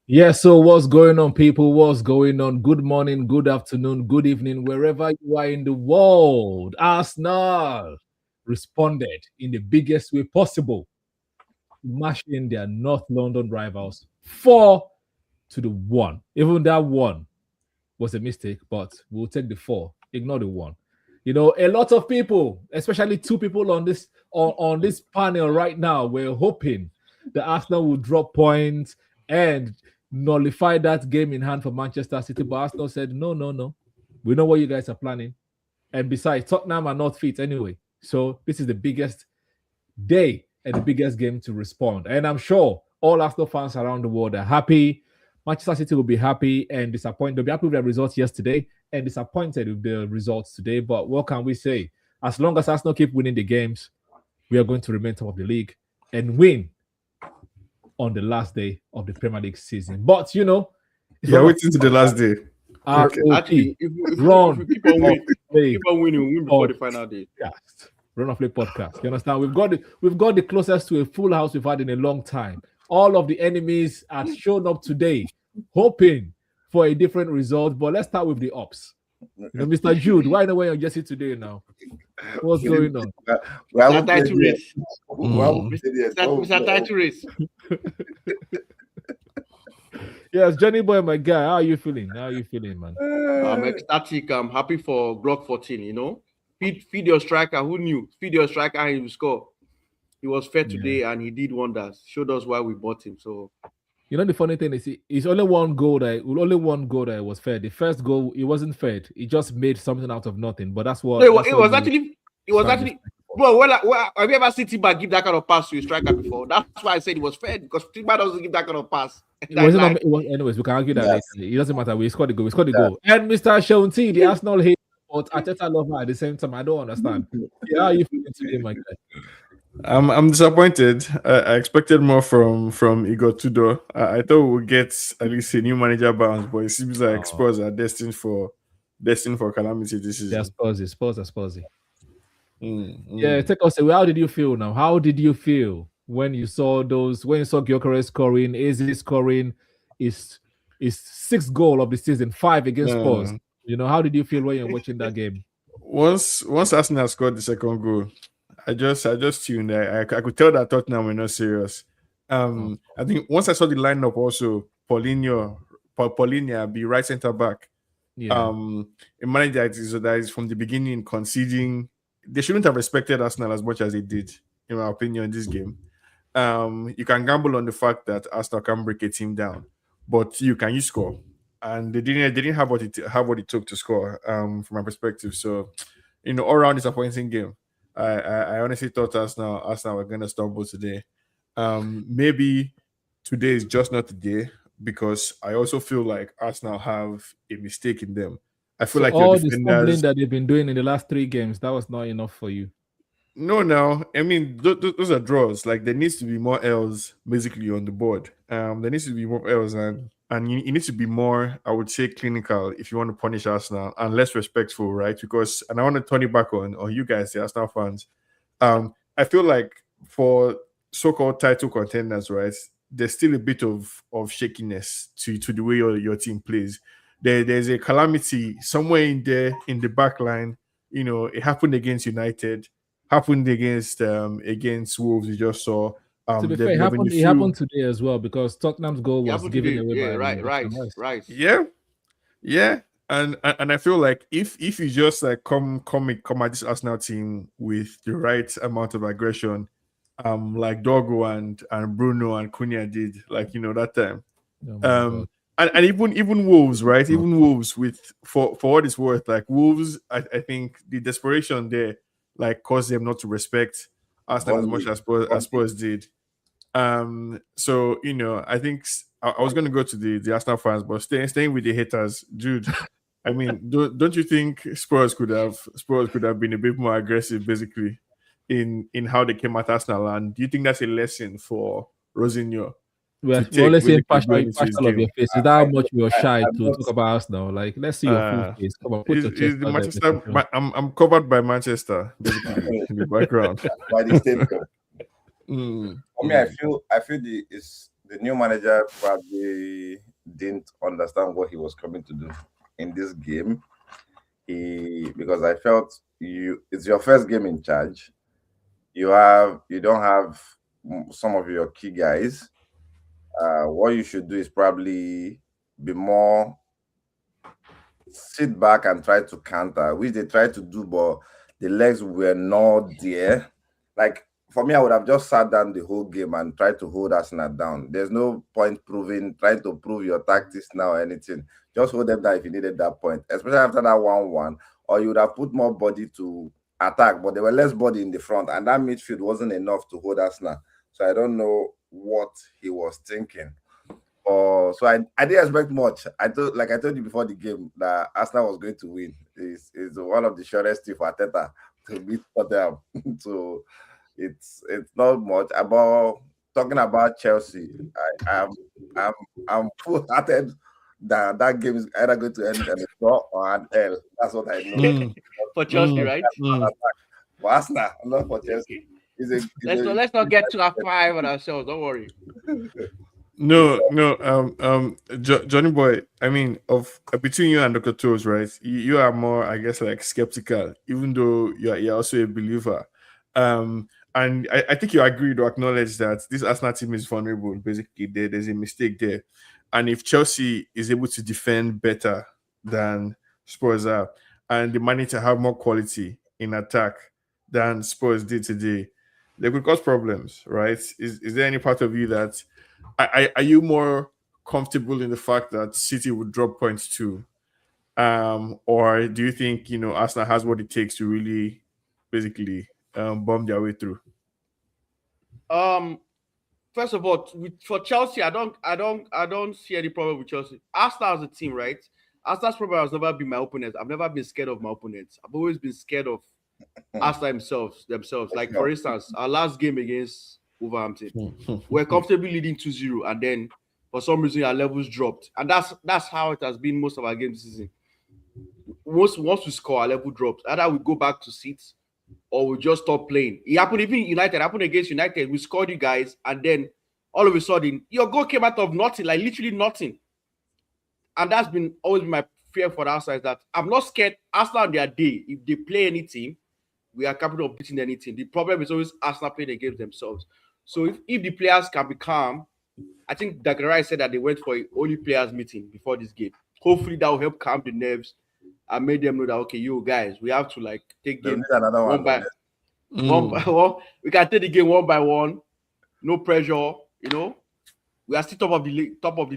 Yes, so what's going on, people? What's going on? Good morning, good afternoon, good evening, wherever you are in the world. Arsenal responded in the biggest way possible, mashing their North London rivals 4-1. Even that one was a mistake, but we'll take the 4, ignore the 1. You know, a lot of people, especially two people on this panel right now, were hoping the Arsenal would drop points and nullify that game in hand for Manchester City. But Arsenal said, no, no, no. We know what you guys are planning. And besides, Tottenham are not fit anyway. So this is the biggest day and the biggest game to respond. And I'm sure all Arsenal fans around the world are happy. Manchester City will be happy and disappointed. They'll be happy with the results yesterday and disappointed with the results today. But what can we say? As long as Arsenal keep winning the games, we are going to remain top of the league and win on the last day of the Premier League season. But you know, yeah, waiting to the last day. Okay. Actually, if we keep on winning, we'll win before the final day. Yes. Run of Play podcast. You understand? We've got the closest to a full house we've had in a long time. All of the enemies have shown up today, hoping for a different result. But let's start with the ups. You know, Mr. Jude, why not wearing your jersey today now? What's going on? Mr. Title Race. Mr. Title Race. Yes, Johnny Boy, my guy. How are you feeling? Man? I'm ecstatic. I'm happy for Glock 14, you know. Feed your striker. Who knew? Feed your striker and he will score. He was fair today and he did wonders. Showed us why we bought him. So, you know, the funny thing is, it's only one goal that was fair. The first goal, it wasn't fair. He just made something out of nothing. But that's what it was actually. Bro, have you ever seen Timber give that kind of pass to a striker before? That's why I said it was fair, because Timber doesn't give that kind of pass. Anyways, we can argue that later. It doesn't matter. We scored the goal. And Mr. Shonti, the Arsenal hate, but Arteta lover at the same time. I don't understand. How are you feeling today, my guy? I'm disappointed. I expected more from Igor Tudor. I thought we would get at least a new manager bounce, but it seems like Spurs are destined for calamity this season. Yeah, Spurs are Spursy. Yeah, take us away. How did you feel now? How did you feel when you saw Gyökeres scoring, Eze scoring, his sixth goal of the season, 5 against Spurs? You know, how did you feel when you're watching that game? Once Arsenal scored the second goal, I just tuned. I could tell that Tottenham were not serious. I think once I saw the lineup also, Paulinho be right centre back. Yeah. A manager that is from the beginning conceding. They shouldn't have respected Arsenal as much as they did, in my opinion, in this game. You can gamble on the fact that Arsenal can break a team down, but you score, and they didn't have what it took to score. From my perspective, so all around disappointing game. I honestly thought Arsenal were gonna stumble today. Maybe today is just not the day, because I also feel like Arsenal have a mistake in them. I feel like all the stumbling that they've been doing in the last 3 games, that was not enough for you. No. I mean, those are draws. Like, there needs to be more L's basically on the board. There needs to be more L's, and you need to be more, I would say, clinical if you want to punish Arsenal, and less respectful, right? Because, and I want to turn it back on you guys, the Arsenal fans. I feel like for so-called title contenders, right, there's still a bit of shakiness to the way your team plays. There's a calamity somewhere in there in the back line. It happened against United, happened against Wolves. You just saw. To be fair, it happened today as well, because Tottenham's goal was given away. Yeah, right. Yeah. And I feel like if you just like come at this Arsenal team with the right amount of aggression, like Dogo and Bruno and Cunha did, like that time. And even Wolves, right? Even Wolves, for what it's worth, like Wolves, I think the desperation there, like, caused them not to respect Arsenal as much as Spurs did. So I think I was going to go to the Arsenal fans, but staying with the haters, Jude. I mean, don't you think Spurs could have been a bit more aggressive, basically, in how they came at Arsenal? And do you think that's a lesson for Rosinho? We're always seeing partial of your face. Is that how much we are shy to talk about Arsenal? Like, let's see your full face. Come on, put your chest the Manchester. I'm covered by Manchester, basically, in the background. By the stadium. I mean, I feel the new manager probably didn't understand what he was coming to do in this game. Because I felt it's your first game in charge. You don't have some of your key guys. What you should do is probably be more sit back and try to counter, which they tried to do, but the legs were not there. Like for me, I would have just sat down the whole game and tried to hold Arsenal down. There's no point trying to prove your tactics now or anything. Just hold them down if you needed that point, especially after that 1-1, or you would have put more body to attack, but there were less body in the front, and that midfield wasn't enough to hold Arsenal. So I don't know what he was thinking. So I didn't expect much. I told you before the game that Arsenal was going to win. Is one of the surest things for Arteta to beat Tottenham. So it's not much about talking about Chelsea. I'm full-hearted that game is either going to end in a draw or an L. That's what I know. For Chelsea, right? For Arsenal, not for Chelsea. Let's not get too high on ourselves. Don't worry. No. Johnny Boy. I mean, between you and Dr. Toes, right? You are more, I guess, like skeptical, even though you're also a believer. And I think you agree to acknowledge that this Arsenal team is vulnerable. Basically, there's a mistake there. And if Chelsea is able to defend better than Spurs are, and they manage to have more quality in attack than Spurs did today, they could cause problems, right? Is there any part of you that are you more comfortable in the fact that City would drop points too? Or do you think Arsenal has what it takes to really basically bomb their way through? First of all, for Chelsea, I don't see any problem with Chelsea. Arsenal as a team, right? Arsenal's problem has never been my opponents. I've never been scared of my opponents. I've always been scared of Arsenal themselves. Like, for instance, our last game against Wolverhampton, we're comfortably leading 2-0, and then for some reason our levels dropped. And that's how it has been most of our games this season. Once we score, our level drops. Either we go back to seats or we just stop playing. It happened even United. It happened against United. We scored you guys, and then all of a sudden, your goal came out of nothing, like literally nothing. And that's always been my fear for the outside, that I'm not scared. Arsenal on their day, if they play any team, we are capable of beating any team. The problem is always Arsenal playing against themselves. So if the players can be calm, I think Daggerai said that they went for an only players meeting before this game. Hopefully that will help calm the nerves and make them know that, okay, you guys, we have to take game one by one. We can take the game one by one. No pressure, We are still top of the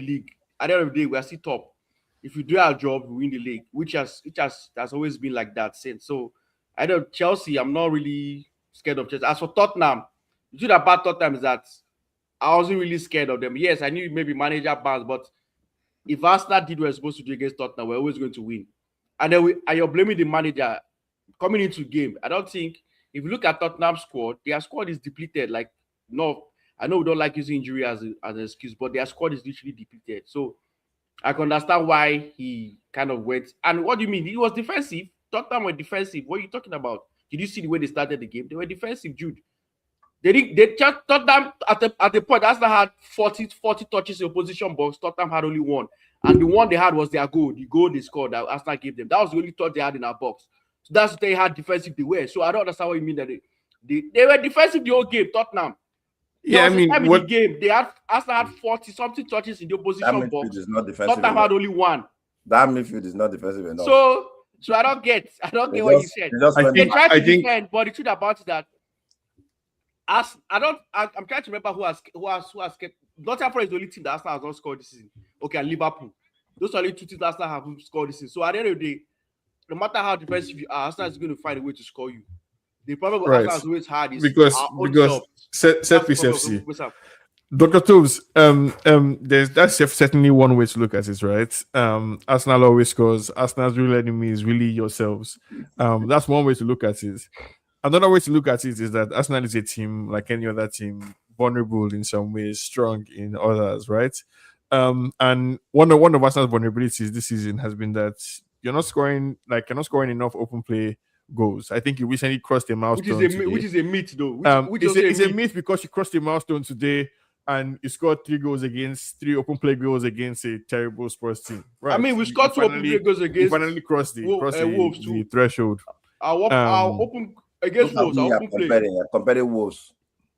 league. At the end of the day, we are still top. If we do our job, we win the league, which has always been like that since. So I know Chelsea, I'm not really scared of Chelsea. As for Tottenham, the thing about Tottenham is that I wasn't really scared of them. Yes, I knew maybe manager bans, but if Arsenal did what we're supposed to do against Tottenham, we're always going to win. And then you're blaming the manager coming into game. I don't think, if you look at Tottenham's squad, their squad is depleted. I know we don't like using injury as an excuse, but their squad is literally depleted. So I can understand why he kind of went. And what do you mean? He was defensive. Tottenham were defensive. What are you talking about? Did you see the way they started the game? They were defensive, Jude. They just Tottenham at the point. Arsenal had 40 touches in opposition box. Tottenham had only one. And the one they had was their goal. The goal they scored that Arsenal gave them. That was the only touch they had in our box. So that's what they had defensive they were. So I don't understand what you mean that they were defensive the whole game, Tottenham. Yeah, I mean, the game Arsenal had 40-something touches in the opposition box. Is not defensive. Tottenham had only one. That midfield is not defensive enough. So I don't get what you said. They tried to defend, but the truth about it that I'm trying to remember who has scared. Nottingham Forest is the only team that Arsenal has not scored this season. Okay, and Liverpool. Those are only two teams that Arsenal have scored this season. So at the end of the day, no matter how defensive you are, Arsenal is going to find a way to score you. The problem with Arsenal is always hard because set piece FC. Dr. Toves, that's certainly one way to look at it, right? Arsenal always scores. Arsenal's real enemy is really yourselves. That's one way to look at it. Another way to look at it is that Arsenal is a team like any other team, vulnerable in some ways, strong in others, right? And one of Arsenal's vulnerabilities this season has been that you're not scoring enough open play goals. I think you recently crossed a milestone, which is a myth, though. It's a myth because you crossed a milestone today. and you scored 3 open play goals against a terrible Spurs team. Right. I mean, we scored 2 open play goals You against finally crossed the Wolves too. the threshold. Our open against Wolves, our open play. Comparing Wolves.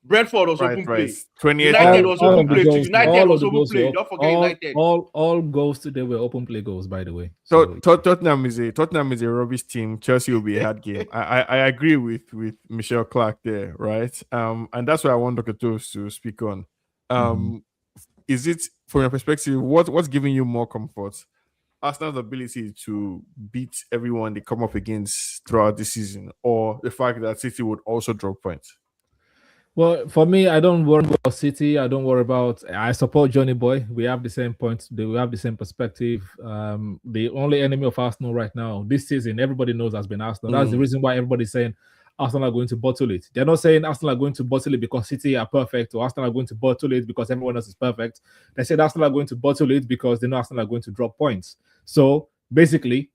Brentford was open play. 28 United was open play. goals, United was open play. Don't forget United. All goals today were open play goals, by the way. So Tottenham is a rubbish team. Chelsea will be a hard game. I agree with Michelle Clark there, right? And that's what I want Dr. Toast to speak on. Is it, from your perspective, what's giving you more comfort? Arsenal's ability to beat everyone they come up against throughout the season, or the fact that City would also drop points? Well, for me, I don't worry about City. I support Johnny Boy. We have the same points. We have the same perspective. The only enemy of Arsenal right now this season, everybody knows, has been Arsenal. That's the reason why everybody's saying Arsenal are going to bottle it. They're not saying Arsenal are going to bottle it because City are perfect, or Arsenal are going to bottle it because everyone else is perfect. They said Arsenal are going to bottle it because they know Arsenal are going to drop points. So basically,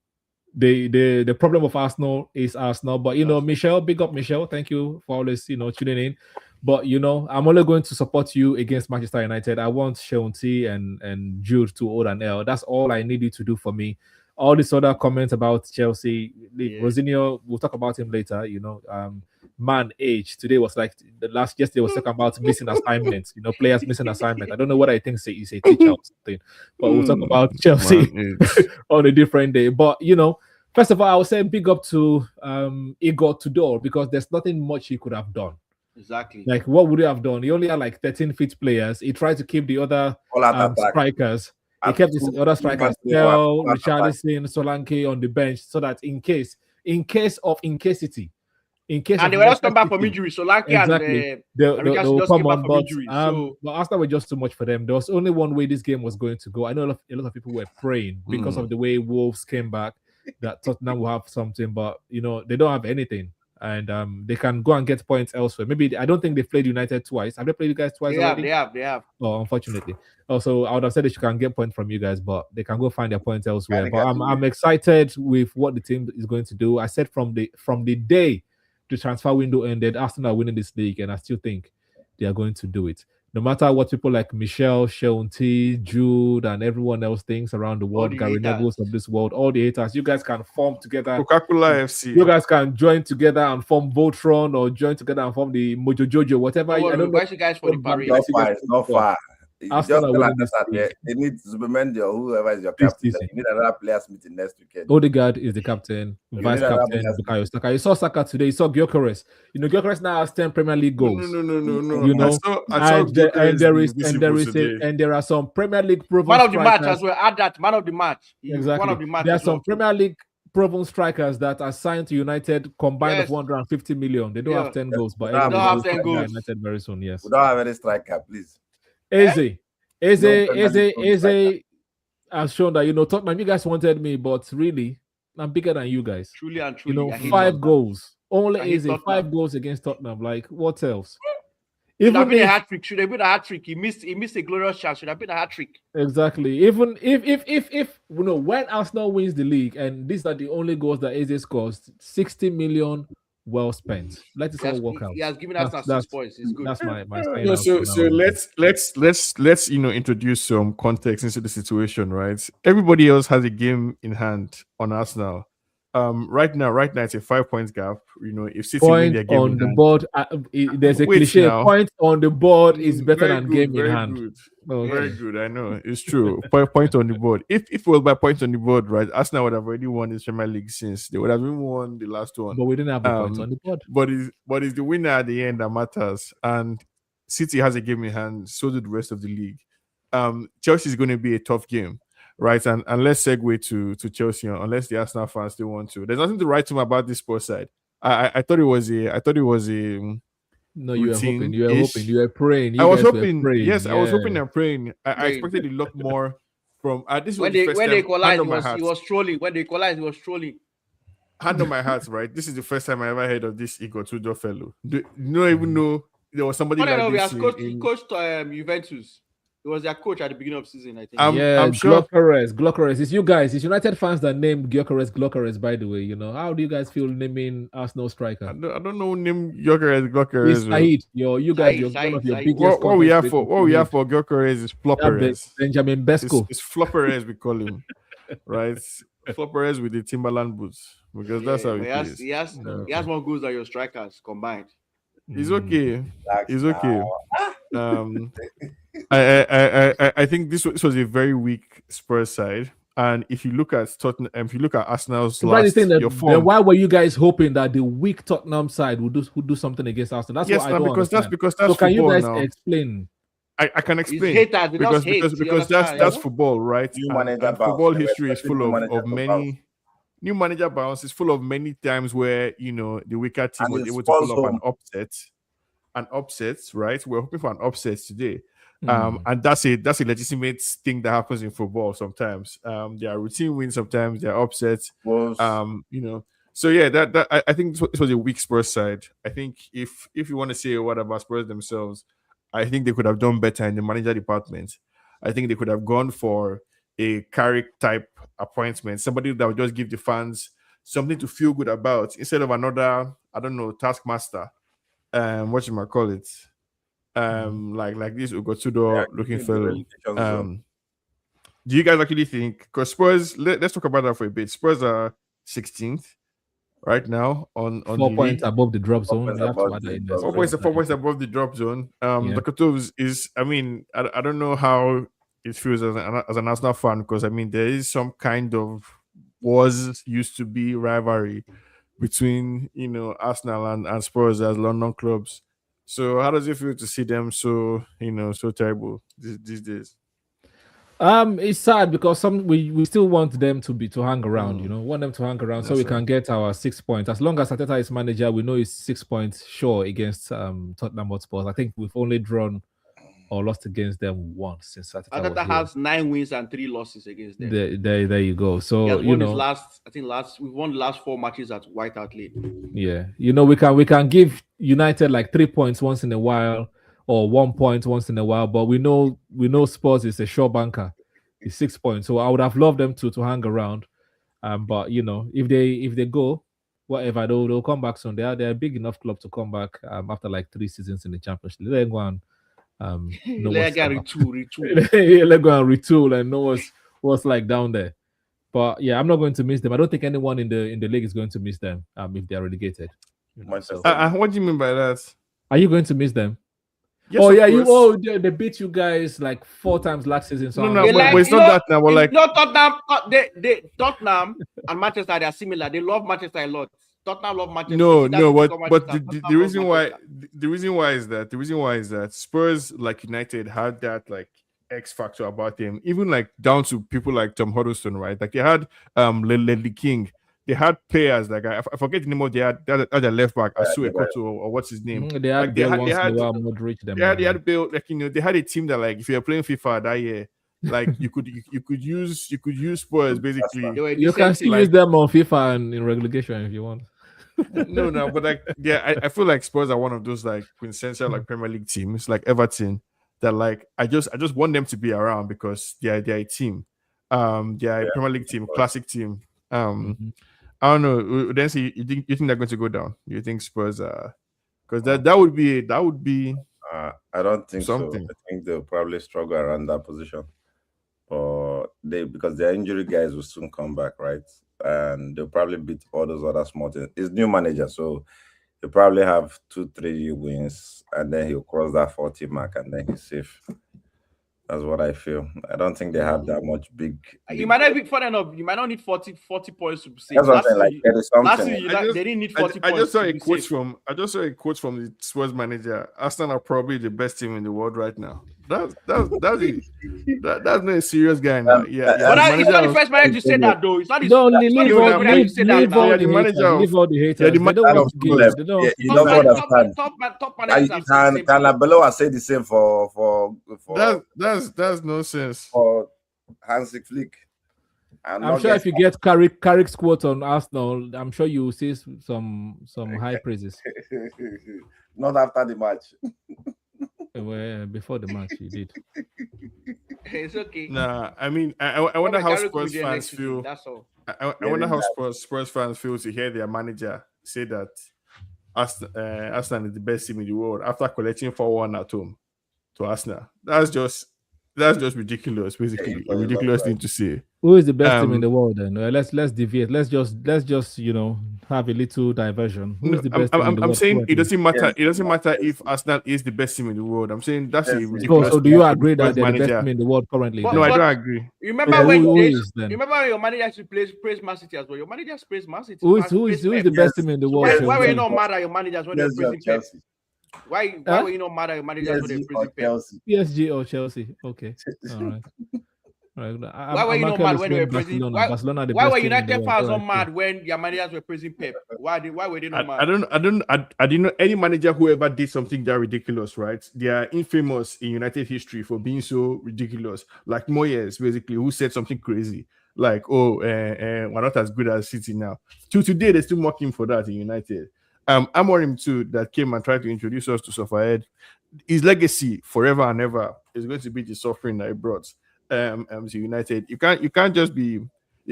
the problem of Arsenal is Arsenal. But Michelle, big up Michelle. Thank you for always tuning in. But I'm only going to support you against Manchester United. I want T and Jude to hold an L. That's all I need you to do for me. All these other comments about Chelsea, Rosinho, we'll talk about him later. Man age today was like yesterday was talking about missing assignments. Players missing assignment. I don't know what I think he's a teacher or something, but we'll talk about Chelsea on a different day. But first of all, I would say big up to Igor Tudor, because there's nothing much he could have done. Exactly. Like, what would he have done? He only had like 13 fit players. He tried to keep the other strikers. He kept his other strikers, Kel, Richarlison, Solanke on the bench, so that in case of incasity, and they will just come back from injury. Solanke and they'll come on, but injury, but Arsenal were just too much for them. There was only one way this game was going to go. I know a lot of people were praying because of the way Wolves came back that Tottenham will have something, but they don't have anything. And they can go and get points elsewhere. Maybe I don't think they've played United twice. Have they played you guys twice already? They have. Oh, unfortunately. Also, I would have said they can get points from you guys, but they can go find their points elsewhere. But I'm excited with what the team is going to do. I said from the day the transfer window ended, Arsenal are winning this league, and I still think they are going to do it. No matter what people like Michelle, T, Jude, and everyone else thinks around the world, Gary Neville's of this world, all the haters, you guys can form together. Coca-Cola FC. You guys can join together and form Voltron, or join together and form the Mojo Jojo, whatever. I don't know. You guys for the parade. Not far. Just tell that they need Zubimendi or whoever is your captain. You need another players meeting next weekend. Odegaard is the captain, vice captain. Bukayo Saka. You saw Saka today. You saw Gyökeres. Gyökeres now has 10 Premier League goals. No. There are some Premier League proven man of the match as well. Add that man of the match. Exactly. One of the match. There are some Premier League proven strikers that are signed to United combined of 150 million. They don't have 10 goals, but they don't have 10 goals. United very soon. Yes. We don't have any striker, please. Eze has shown that Tottenham, you guys wanted me, but really I'm bigger than you guys. Truly and truly, 5 goals. Only Eze 5 goals against Tottenham. Like, what else? Should have been a hat trick. Should have been a hat trick. He missed a glorious chance. Should have been a hat trick. Exactly. Even if when Arsenal wins the league, and these are the only goals that Eze scores, 60 million. Well spent. Let it all work out. He has given us 6 points. It's good. That's my so let's introduce some context into the situation, right? Everybody else has a game in hand on Arsenal. Right now it's a 5 points gap. If City win their game on the board, there's a cliche. Point on the board is better than game in hand. Good. Okay. Very good. I know it's true. Point on the board. If it was by points on the board, right, Arsenal would have already won the Premier League since they would have even won the last one. But we didn't have the points on the board. But it's the winner at the end that matters. And City has a game in hand. So do the rest of the league. Chelsea is going to be a tough game. Right, and let's segue to Chelsea, unless the Arsenal fans still want to. There's nothing to write home about this Spurs side. I thought it was a no, you were hoping, you were praying. I was hoping, yes, I was hoping and praying. I expected a lot more from this. When they equalized, he was trolling. When they equalized, he was trolling. Hand on my heart, right? This is the first time I ever heard of this Igor Tudor fellow. Do you not even know there was somebody like this? He coached Juventus. He was their coach at the beginning of the season, I think. I'm sure. Gyökeres. It's you guys. It's United fans that named Gyökeres. By the way, you know, how do you guys feel naming Arsenal striker? I don't know who name Gyökeres. It's Said. You guys, you're one of your biggest. What we have for Gyökeres is Flopperes. Benjamin Besco. It's Flopperes, we call him, right? Flopperes with the Timberland boots, because that's how it is. He has more goals than your strikers combined. He's okay. He's okay. I think this was a very weak Spurs side, and if you look at Tottenham, if you look at Arsenal's last, your form, then why were you guys hoping that the weak Tottenham side would do something against Arsenal? That's what I don't understand. Because that's so can you guys now. Explain? I can explain because that's football, right? And football history is full of many. New manager bounce is full of many times where, you know, the weaker team was able to pull up an upset, right? We're hoping for an upset today. And that's a legitimate thing that happens in football sometimes. There are routine wins sometimes, there are upsets. You know. So yeah, that I think this was a weak Spurs side. I think if you want to say what about Spurs themselves, I think they could have done better in the manager department. I think they could have gone for a Carrick type appointment, somebody that would just give the fans something to feel good about instead of another, I don't know, taskmaster. What you might call it, like this Ugotudo looking fellow. Do you guys actually think? Because Spurs, let's talk about that for a bit. Spurs are 16th right now on 4 points above the drop zone. 4 points above the drop zone. The Kotovs is, I mean, I don't know how it feels as an Arsenal fan, because I mean there is some kind of used to be rivalry between, you know, Arsenal and Spurs as London clubs. So how does it feel to see them so terrible these days? It's sad because we still want them to hang around, you know, want them to hang around so we can get our 6 points. As long as Arteta is manager, we know he's 6 points sure against Tottenham Hotspur. I think we've only drawn or lost against them once since Arteta has 9 wins and 3 losses against them. There you go. So you know, we've won the last 4 matches at White Hart Lane. Yeah, you know, we can give United like 3 points once in a while or 1 point once in a while, but we know Spurs is a sure banker. It's 6 points, so I would have loved them to hang around. But you know, if they go, whatever, they'll come back soon. They're a big enough club to come back after like 3 seasons in the Championship. They're going. Let go and retool and know what's like down there. But yeah, I'm not going to miss them. I don't think anyone in the league is going to miss them if they're relegated. You know, so. What do you mean by that? Are you going to miss them? Yes, they beat you guys like 4 times last season. So but it's not that now. We're Tottenham and Manchester, they are similar. They love Manchester a lot. Tottenham love Manchester. But the reason why is that Spurs, like United, had that like X factor about them, even like down to people like Tom Huddleston, right? Like they had Ledley King. They had players like I forget the name of they had a left back, Asu Ekoto, or what's his name. They had built like, you know, they had a team that like if you're playing FIFA that year, like you could use Spurs basically. You can still use them on FIFA and in relegation if you want. No, but like I feel like Spurs are one of those like quintessential like Premier League teams, like Everton, that like I just want them to be around because they're a team. They're a Premier League team, classic team. I don't know. Then see, you think they're going to go down? You think Spurs because that would be I don't think something. So. I think they'll probably struggle around that position. Or because their injury guys will soon come back, right? And they'll probably beat all those other small teams. It's new manager, so he'll probably have 2-3 wins, and then he'll cross that 40 mark, and then he's safe. That's what I feel. I don't think they have that much big. You might not be fun enough. You might not need 40 points to be safe. That's what I'm saying. Like, they didn't need 40 points. I just saw a quote from the Spurs manager. Arsenal are probably the best team in the world right now. That's not a serious guy now. Yeah. But it's not the first manager to say that though. It's not his leave all the haters. You don't understand. Top managers. Can Abeloa say the same for that's nonsense. For Hansi Flick. I'm sure if you get Carrick's quote on Arsenal, I'm sure you will see some high praises. Not after the match. Well, before the match, he did. It's okay. Nah, I mean, I wonder how Spurs fans feel. That's all. I wonder how Spurs fans feel to hear their manager say that Arsenal is the best team in the world after collecting 4-1 at home to Arsenal. That's just ridiculous. Basically, a ridiculous thing to say. Who is the best team in the world? Then let's deviate. Let's just have a little diversion. Who is the best team in the world? I'm saying it doesn't matter. Yes. It doesn't matter if Arsenal is the best team in the world. I'm saying that's a Yes. ridiculous. So do you agree that they're the manager. best team in the world currently? But- No, I but- don't agree. You remember Okay, when who they- is then? you remember when your manager actually praised Man City as well? Your manager praised Man City. Who is the best team in the world? Why were you Chelsea? not mad at your managers when they were PSG or praising Pep? Chelsea. Why Huh? were you not mad at your managers when they were PSG or praising Pep? Chelsea. PSG or Chelsea? Okay, all right. All right. Why were you not mad when they were praising? Barcelona? The Why best were team in the United world fans not currently. mad when their managers were praising Pep? Why were they not mad? I didn't know any manager who ever did something that ridiculous, right? They are infamous in United history for being so ridiculous. Like Moyes, basically, who said something crazy, like, we're not as good as City now. To today, they still mock him for that in United. Amorim too, that came and tried to introduce us to Sofahad. His legacy forever and ever is going to be the suffering that he brought to United. You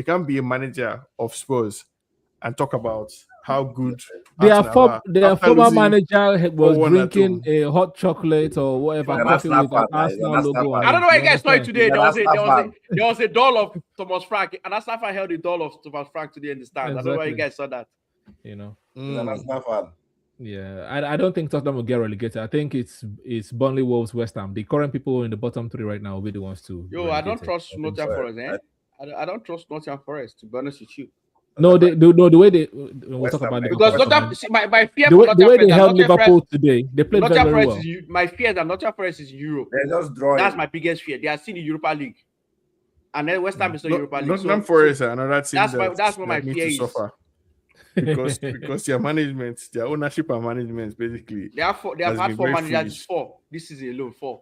can't be a manager of Spurs and talk about how good Their Arsenal are after former losing manager was 4-1 at drinking home. a hot chocolate or whatever You're an coffee with Arsenal an fan, Arsenal you're an logo Arsenal on fan. I don't know why you it. guys saw it today. You're There was a doll of Thomas Frank, and Arsenal fan held the doll of Thomas Frank today in the stand. I don't know why you Exactly. guys saw that. You know. You're an Arsenal fan. Yeah, I don't think Tottenham will get relegated. I think it's Burnley, Wolves, West Ham. The current people in the bottom three right now will be the ones to. Yo, I don't relegated. trust think Nottingham so. Forest, eh? I don't trust Nottingham Forest, to be honest with you. No, the way they we'll West talk Ham, about it. Because Because Nottingham, see, my fear the for way Nottingham they Forest, held Liverpool today, they played very, Nottingham very Forest well. is my fear that Nottingham Forest is in Europe. They're just drawing. That's my biggest fear. They are still in the Europa League, and then West Ham is not Europa League. Nottingham Forest are another team that's what my that need fear to is. suffer because their management, their ownership and management, basically. They have has had been four very managers, foolish. this season alone, 4,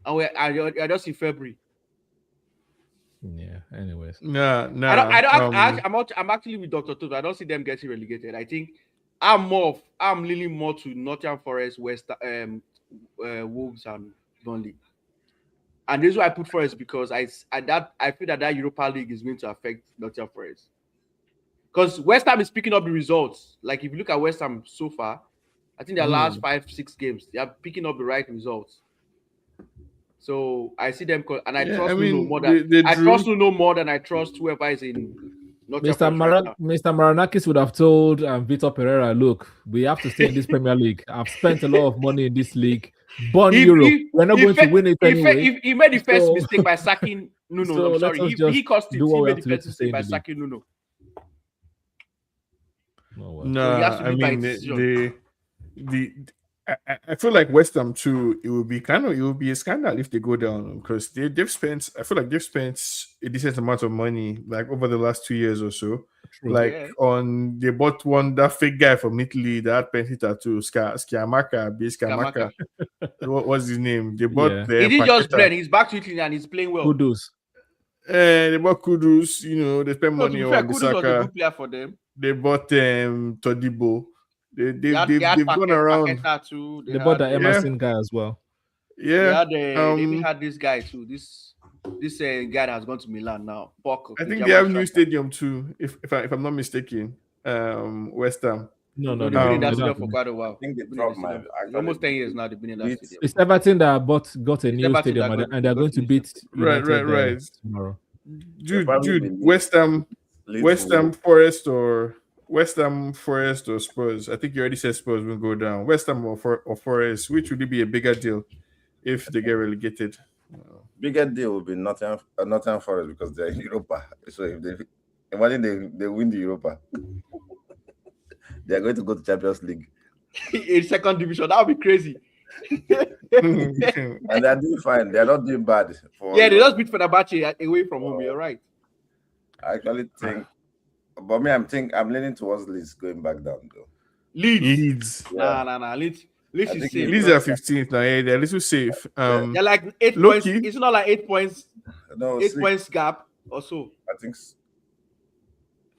and we're just in February. Yeah. Anyways, I'm actually with Dr. Toto. I don't see them getting relegated. I think I'm leaning more to Nottingham Forest, Wolves, and Burnley. And this is why I put Forest, because I feel that Europa League is going to affect Nottingham Forest. Because West Ham is picking up the results. Like if you look at West Ham so far, I think their last 5-6 games, they are picking up the right results. So I see them, and I trust Nuno more than I trust Nuno more than I trust whoever is in Nottingham Forest right now. Mr. Maranakis would have told Vitor Pereira, look, we have to stay in this Premier League. I've spent a lot of money in this league. Born Europe. We're not going to win it anyway. He made the first mistake by sacking Nuno. So I'm sorry. He cost it. He made the first mistake by sacking Nuno. Oh, well. No, I mean I feel like West Ham too. It would be a scandal if they go down, because they've spent. I feel like they've spent a decent amount of money, like over the last 2 years or so. True. Like they bought that fake guy from Italy that had pencil tattoo, Skamaka. What's his name? They bought. He didn't just blend. He's back to Italy and he's playing well. Kudus. They bought Kudus. They spent money on Kudus was a good player for them. They bought Todibo. They've gone around. They bought the Emerson guy as well. Yeah. They even had this guy too. This guy that has gone to Milan now. I think they have a new stadium too, if I'm not mistaken. West Ham. No, they've been in that stadium for quite a while. I think they dropped almost 10 years now. They've been in that stadium. It's Everton that got a new stadium, and they're going to beat United right tomorrow. Dude, West Ham Forest or Spurs. I think you already said Spurs will go down. West Ham or Forest, which would be a bigger deal if they get relegated? Bigger deal would be Nottingham Forest, because they're in Europa. So if they win the Europa, they're going to go to Champions League in second division. That would be crazy. And they're doing fine. They're not doing bad. They just beat Fenerbahce away from home. You're right. I actually think. But me, I'm leaning towards Leeds going back down though. Leeds. Yeah. Nah. Leeds is safe. Leeds are 15th now. Yeah, they're a little safe. They're like 8 points. It's not like 8 points. No, 8 points gap or so. I think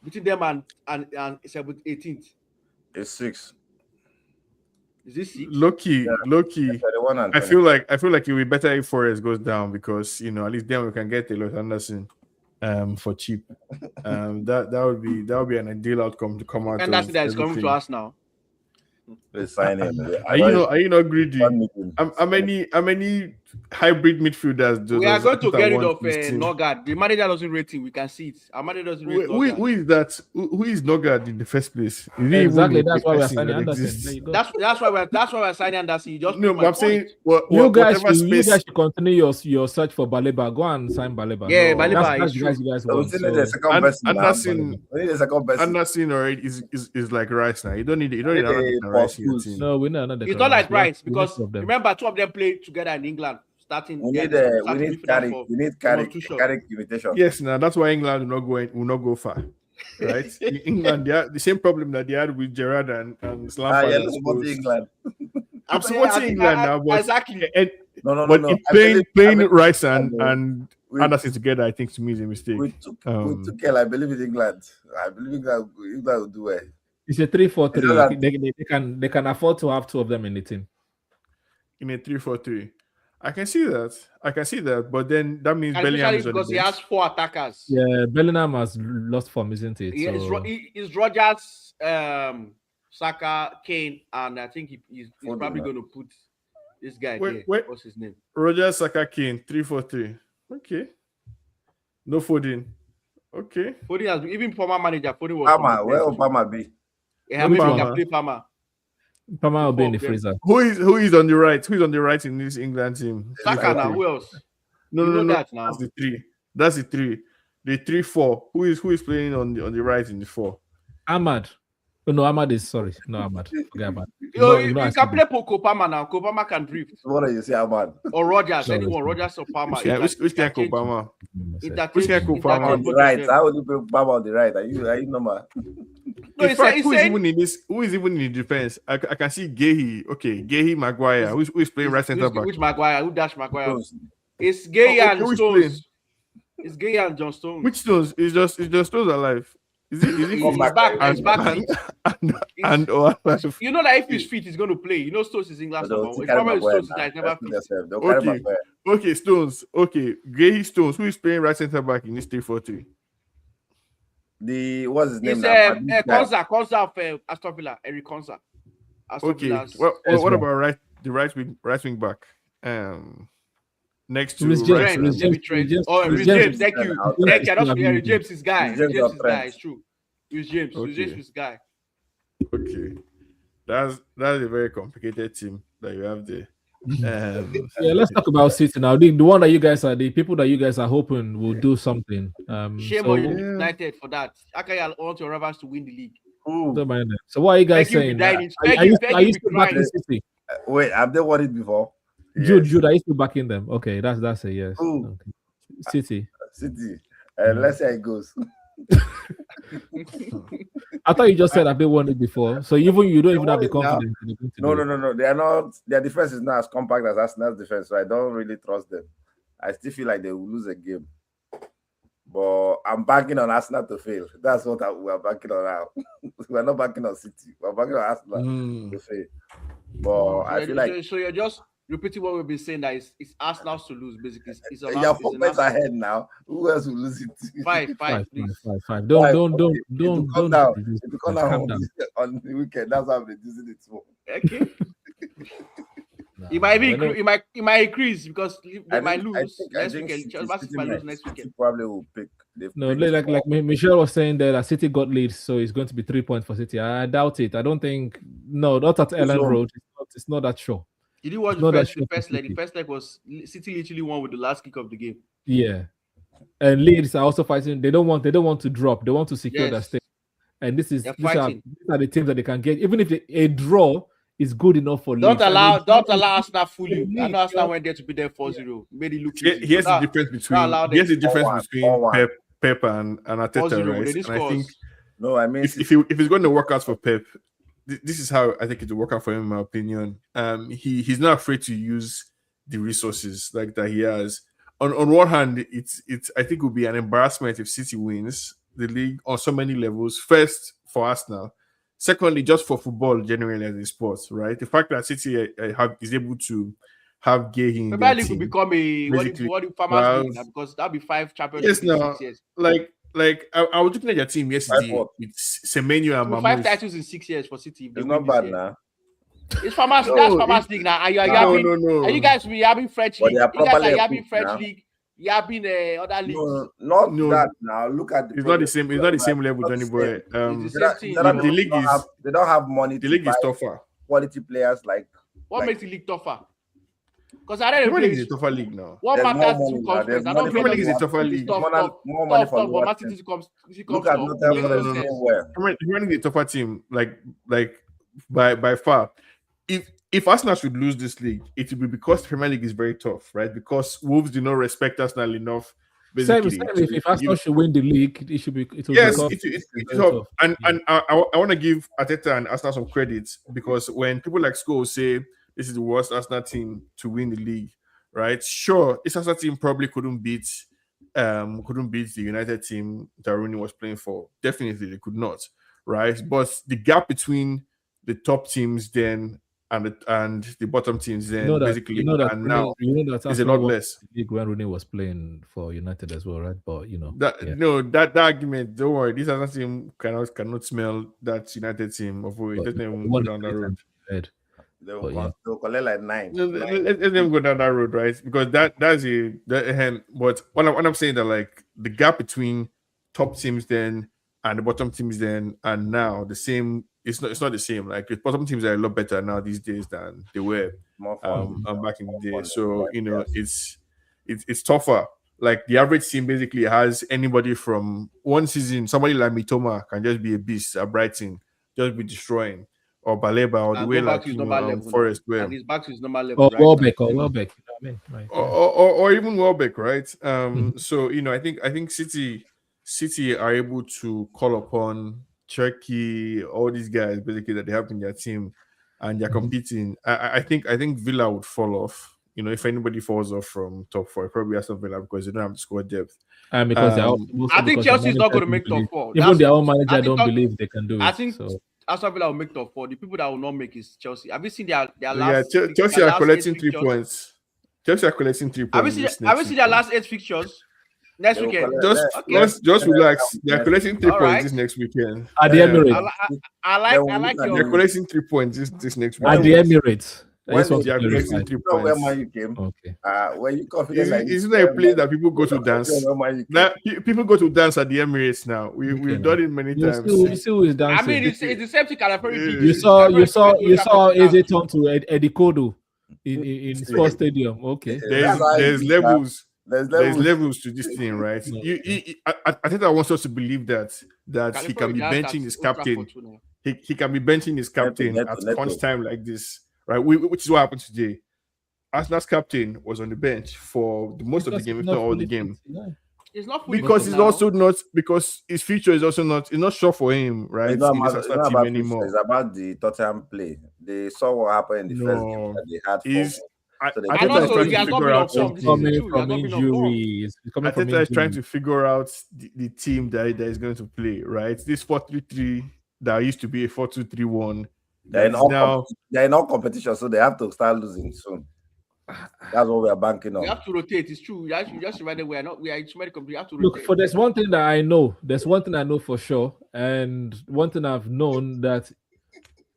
Between them and 18th. It's 6. Is this 6? Low-key. 31 and I feel like it will be better if Forest goes down because at least then we can get Taylor Anderson for cheap. That would be an ideal outcome to come out. And that's that is coming to us now. they sign him. Are you not greedy? How many hybrid midfielders do We are going to Arteta get rid want of in this team? Nogard. The manager doesn't rate him. We can see it. Our manager doesn't rate Nogard. Who is that? Who is Nogard in the first place? Is he Exactly. even That's a why we're person signing that Anderson. exists? There you go. That's why we're signing Anderson. You just No, proved but my I'm saying point. You guys whatever space. should continue your search for Baleba. Go and sign Baleba. Yeah, No, Baleba That's is the guys true. you guys So we want. still need a second person. now. Anderson, We need a second person. Anderson already is like Rice now. You don't need another a Rice in your Paul team. No, we know another. It's not like Rice We need because two of them. remember 2 of them played together in England. Starting. We need midfielder Carrick. for- We need Tuchel. Carrick imitation. Yes, now that's why England will not go far. Right? In England, they have the same problem that they had with Gerrard and Lampard. You're and not supporting Scholes. England. I'm supporting England now, but exactly. but No. in I playing believe Rice England, and we- Anderson together, I think to me is a mistake. with Tuchel, I believe in England. I believe England will do well. It's a 3-4-3. It's not that- They can afford to have 2 of them in the team. In a 3-4-3. I can see that, but then that means And Bellingham especially is on the because he bench. has 4 attackers. Yeah, Bellingham has lost form, isn't it? Yeah, So- it's Rogers, Saka, Kane, and I think he's Foden, probably man. going to put this guy Wait, there. wait. What's his name? Roger, Saka, Kane, 3-4-3. Okay. No Foden. Okay. Foden has even former manager. Foden was Palmer, where will Palmer be? Yeah, maybe he Palmer? can play Palmer. Palmer will be in the Okay. freezer. Who is on the right? Who is on the right in this England team? Saka now. Who else? No, You no, know no. that now. That's the 3. That's the 3. The 3-4. Who is playing on the right in the 4? Ahmad. Oh, no, Ahmad is sorry. No, Ahmad. Forget about it. You can play Kopama now. Kopama can drift. What do you say, Ahmad? Or Rogers. Sorry. Anyone. Rogers or Palmer. Which can Obama? Interchange can Kopama? On the right. How will you play Palmer on the right? Are you normal? No, In fact, he's who is saying even in this? Who is even in the defense? I can see Gehi. Okay, Gehi Maguire. Who is playing right centre back? which Maguire? Who dash Maguire? Stones. It's Gay and who is Stones. playing? It's Gay and John Stones. Which Stones? Is just Stones alive? Is it He's Come back. back. and He's back. alive? You know that if he's fit, he's going to play. You know Stones is England's They'll number one. carry The problem with Maguire Stones is now. that he's never Rest fit. yourself. They'll carry Okay. Maguire. Okay, Stones. Okay, Gehi Stones. Who is playing right centre back in this 3-4-3? What's his name? It's now? This guy. Konza of Aston Villa, Eric Konza. Aston Okay. Villa's- What Ezra. about the right wing back? Next to Reece right James, Trent, Reece David James, Trent. Reece James, Oh, Reece Reece James James. Thank you. James. Thank you. I don't James. Reece James is guy. James Reece James or is guy. Trent. It's true. Reece James. Reece Okay. James is guy. Okay, that's a very complicated team that you have there. Yeah, let's talk about City now. The one that you guys are, the people that you guys are hoping will do something. Shame so, on United for that. How can you want your rivals to win the league? don't mind them. So what are you guys Thank you, saying? Dining. Are Thank you, you thank you, still backing crying. City? Wait, have they won it before? Jude, are you still backing them? Okay, that's a yes. Who? Okay. City. City. Let's see how it goes. I thought you just said that they won it before. So even you don't even have the won it now. confidence. they're going to No, do no, it. no, no. They are not. Their defense is not as compact as Arsenal's defense, so I don't really trust them. I still feel like they will lose a game. But I'm banking on Arsenal to fail. That's what we are banking on now. We're not banking on City. We're banking on Arsenal to fail. But I feel like so you're just repeating what we've been saying that it's Arsenal to lose basically. It's about you're it's 4 an points Arsenal. ahead now. Who else will lose it? Five, Five. please. Don't Five, don't okay. don't Calm don't down. reduce If it. you come Calm down down. on the weekend, that's how I'm reducing it for. Okay. It might be it might increase because they might lose next weekend. Chelsea might lose next weekend. Probably will pick. No, like Michelle was saying that City got leads, so it's going to be 3 points for City. I doubt it. I don't think. No, not at Ellen So- Road. It's not that sure. Did you watch Not that the sure for first leg? The City. first leg was City literally won with the last kick of the game. Yeah, and Leeds are also fighting. They don't want to drop. They want to secure their Yes. stay. And these They're are fighting. the teams that they can get. Even if a draw is good enough for Don't Leeds. allow Arsenal fool you. I Leeds, know Arsenal went there to be there 4-0. Made it look easy. Here's the Now- difference not allowed between it. 4-1. Pep and Arteta, 4-0. right? They didn't And I score. think No, I mean, if it's going to work out for Pep, this is how I think it will work out for him, in my opinion. He's not afraid to use the resources like that he has. On one hand, it's I think it would be an embarrassment if City wins the league on so many levels. First, for Arsenal. Secondly, just for football generally as a sport, right? The fact that City is able to have Gay in Premier their League will team, become a basically, what the farmers well, league now, because that'll be 5 Champions yes, League in now, 6 years. like I was looking at your team yesterday what? with Semenyo and So 5 Mamouche. titles in 6 years for City if they It's win not this bad year. now. It's farmers. No, That's farmers league now. And you are having. no. And you guys will be having French But league. they are You guys properly are having equipped French now. league. You having other leagues. No, not No, that now. Look at the It's not the same. It's not the same level, Not the Johnny Boy. It's the They same don't- thing. they don't- The league is they don't have money the to league buy is tougher. quality players like What like- makes the league tougher? Because I don't Premier League is play. a tougher league now. What There's more matters money to now. conference? There's I money don't Premier play. League is a tougher It's league. tough, More tough, money tough, for tough. But what Man then? City comes Look at tough. Nottingham Makes no. sense. doing well. Premier League is a tougher team, like by far. If Arsenal should lose this league, it will be because the Premier League is very tough, right? Because Wolves do not respect Arsenal enough. Same, Basically, if Arsenal should win the league, it should be. It will yes, become it's very tough. tough. And Yeah. and I want to give Arteta and Arsenal some credit, because when people like Scholes say this is the worst Arsenal team to win the league, right? Sure, this Arsenal team probably couldn't beat the United team that Rooney was playing for. Definitely, they could not, right? But the gap between the top teams then and the bottom teams then basically and now that is a lot less. When Rooney was playing for United as well, right? But that argument, don't worry, this Arsenal team cannot smell that United team of it. Let them go down that road. They'll collect like 9. Let them go down that road, right? Because but what I'm saying that like the gap between top teams then and the bottom teams then and now the same. It's not the same. Like the bottom teams are a lot better now these days than they were back in the day. So it's tougher. Like the average team basically has anybody from one season. Somebody like Mitoma can just be a beast at Brighton, just be destroying, or Baleba, or the way like Forest were. And he's back to his normal level. Or Welbeck, you know what I mean? Right. Or even Welbeck, right? So I think City are able to call upon Turkey, all these guys basically that they have in their team, and they're competing. I think Villa would fall off. If anybody falls off from top 4, probably Aston Villa, because they don't have the squad depth. And because I think Chelsea is not going to make top 4. Even their own manager don't believe they can do it. I think so. Aston Villa will make top 4. The people that will not make is Chelsea. Have you seen their last? Yeah, Chelsea are collecting 3 points. Chelsea are collecting 3 points. Have you seen their last 8 fixtures? Next weekend. Just relax. They're collecting 3 points this next weekend. At the Emirates. I like your. They're collecting 3 points this next weekend. At the Emirates. They are collecting 3 points. Where man you came? Okay. Where you confident? Isn't there a place that people go to dance? People go to dance at the Emirates now. We've done it many times. You see who is dancing. I mean, it's the same thing. You saw AJ turn to Eddie Kodu in Sports Stadium. Okay. There's levels. There's levels to this thing, right? I think I want us to believe that he can be benching his captain. He can be benching his captain at crunch time like this, right? Which is what happened today. Arsenal's captain was on the bench for most of the game, if not all the game. It's not because it's also not because his future is also not. It's not sure for him, right? It's not about anymore. It's about the Tottenham play. They saw what happened in the first game that they had. And also, he has not been up from injuries. Arteta is trying to figure out the team that is going to play, right? This 4-3-3 that used to be a 4-2-3-1. They're in all competition, so they have to start losing soon. That's what we are banking on. We have to rotate. It's true. You just remember we are in so many companies. You have to rotate. Look, there's one thing that I know. There's one thing I know for sure, and one thing I've known that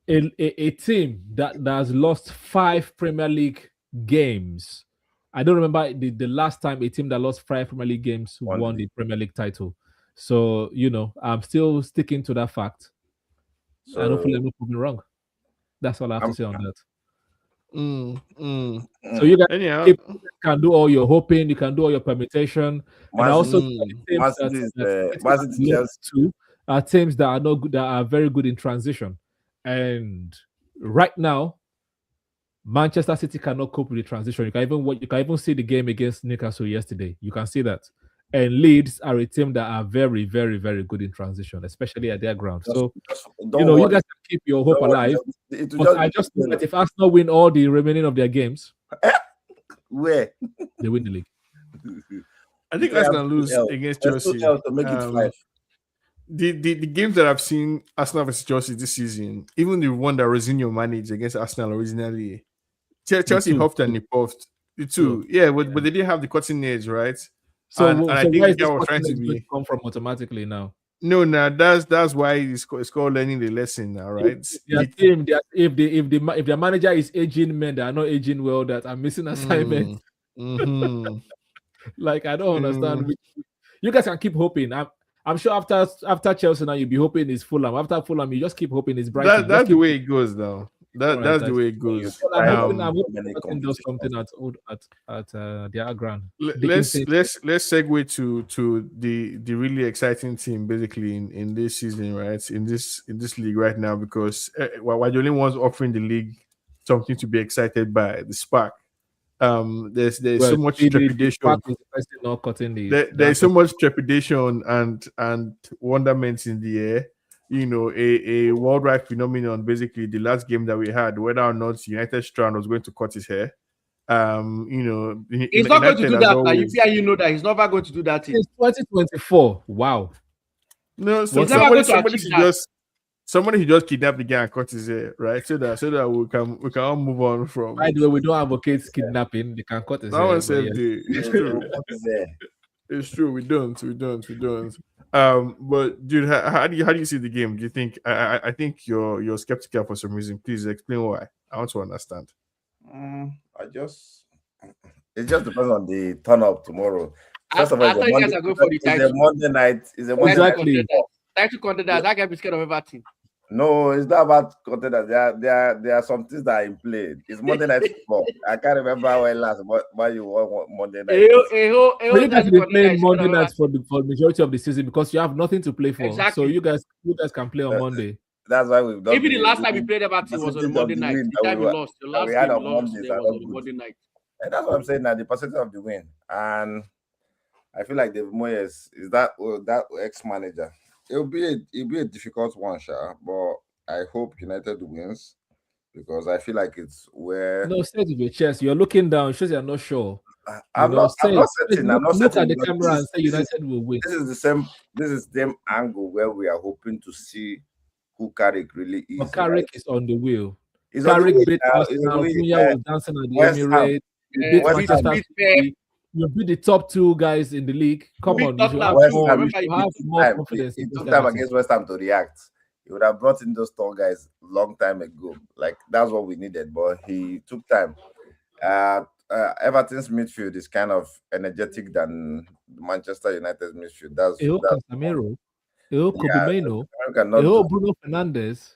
a team that has lost 5 Premier League games. I don't remember the last time a team that lost 5 Premier League games won the Premier League title. So I'm still sticking to that fact. So, I don't feel like proving wrong. That's all I have to say on that. So you guys can do all your hoping, you can do all your permutation, and also teams that are not good, that are very good in transition. And right now, Manchester City cannot cope with the transition. You can even see the game against Newcastle yesterday. You can see that. And Leeds are a team that are very, very, very good in transition, especially at their ground. So, you guys can keep your hope alive. But I just know that if Arsenal win all the remaining of their games, where they win the league. I think Arsenal lose against Chelsea. To make it 5. the games that I've seen Arsenal versus Chelsea this season, even the one that Rosinho managed against Arsenal originally, Chelsea two. huffed and puffed. The two, yeah, but they didn't have the cutting edge, right? So, and I think where the is this guy was trying to confidence going be. to come from automatically now? No, that's why it's called learning the lesson now, right? If their manager is aging men that are not aging well, that are missing assignments, like I don't understand. You guys can keep hoping. I'm sure after Chelsea now you'll be hoping it's Fulham. After Fulham, you just keep hoping it's Brighton. That's the way it goes now. That's the way it goes. I'm hoping Brighton does something at their ground. Let's segue to the really exciting team basically in this season, right? In this league right now, because we're the only ones offering the league something to be excited by, the spark. There's so much trepidation. There's so much trepidation and wonderment in the air. You know, a worldwide phenomenon. Basically, the last game that we had, whether or not United Strand was going to cut his hair. You know, he's not going to do that. Now. You know that he's never going to do that. It's 2024. Wow. No, so somebody should just kidnap the guy and cut his hair, right? So that we can all move on from. By the way, we don't advocate kidnapping. They can cut his hair. It's true. It's true. We don't. But dude, how do you see the game? Do you think I think you're skeptical for some reason? Please explain why. I want to understand. It just depends on the turn up tomorrow. First of all, it's a Monday night. Exactly. Title contenders. I can't be scared of everything. No, it's not about contenders. There are some things that are in play. It's Monday night football. I can't remember when last, why you won Monday night. You guys been playing Monday nights for the majority of the season because you have nothing to play for. Exactly. So you guys can play on Monday. That's why we've done. Even the last time we played Everton was on Monday night. The time we lost, the last game we lost was on Monday night. And that's what I'm saying now. The percentage of the win, and I feel like David Moyes is that ex-manager. It'll be a difficult one, Sha, but I hope United wins because I feel like it's where. No, say to your chest. You're looking down. It shows you're not sure. I'm not certain. Look at the camera and say United will win. This is the same angle where we are hoping to see who Carrick really is. But Carrick is on the wheel. Carrick beat Arsenal. Was dancing at the Emirates. You beat the top two guys in the league. Come on, you have more confidence. It took time against West Ham to react. He would have brought in those tall guys long time ago. Like that's what we needed, but he took time. Everton's midfield is kind of energetic than Manchester United's midfield. That's Casemiro, Kobe-Mainoo, Bruno Fernandes,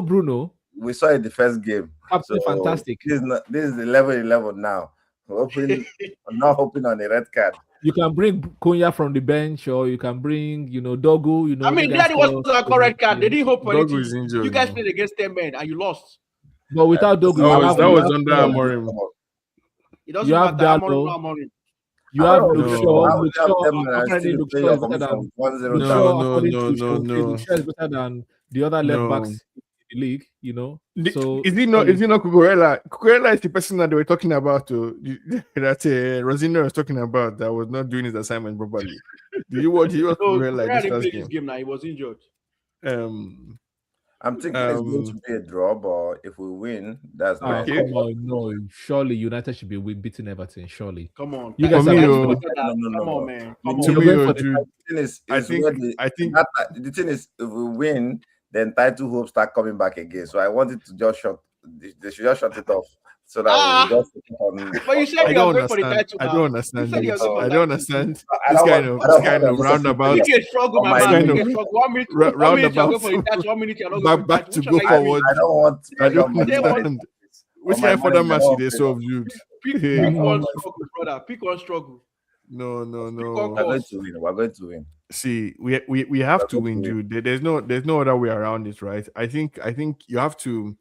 Bruno. We saw it the first game. Absolutely fantastic. This is the level now. Not hoping on a red card. You can bring Konya from the bench, or you can bring, Dogu. I mean, that was a correct card. They didn't hope for Dogu is injured. You guys played against 10 men and you lost. But without Dogu, that was under Amorim. You have Dalo. You have No. Is better than the other left backs in the league, So is he not Cucurella? Cucurella is the person that they were talking about that Rosino was talking about that was not doing his assignment properly. Did you watch Cucurella this game now? He was injured. I'm thinking it's going to be a draw, but if we win, that's nice. Come on, no. Surely United should be beating Everton. Surely. Come on. You guys no. Come on, man. The thing is, if we win, then title hopes start coming back again. So I wanted to just they should just shut it off. So that we just on. But you said you're going for the title. I don't understand. I don't understand this kind of roundabout. You can struggle, my man. 1 minute, roundabout. 1 minute, you're not back to go forward. I don't understand. Which kind of further match they solve, dude? Pick one struggle, brother. Pick one struggle. No. We're going to win. See, we have to win, dude. There's no other way around it, right? I think you have to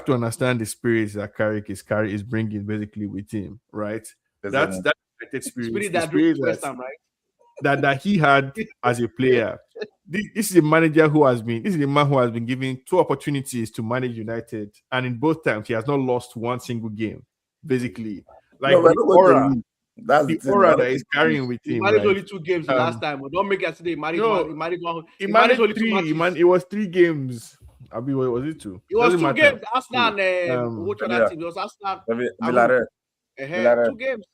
understand the spirits that Carrick is bringing basically with him, right? That's that spirit that he had as a player. This is a manager this is a man who has been given 2 opportunities to manage United, and in both times he has not lost one single game. Basically, like That's the thing, aura all that the is carrying things. with He him, managed right? only 2 games the last time. But don't make us say he managed No, one. He managed one. He He managed managed only 2 three. matches. It was 3 games. I mean, was it 2? It was Doesn't 2 matter. games. Arsenal and Um, which other team? It was Arsenal. Villarreal. Villarreal. 2 games.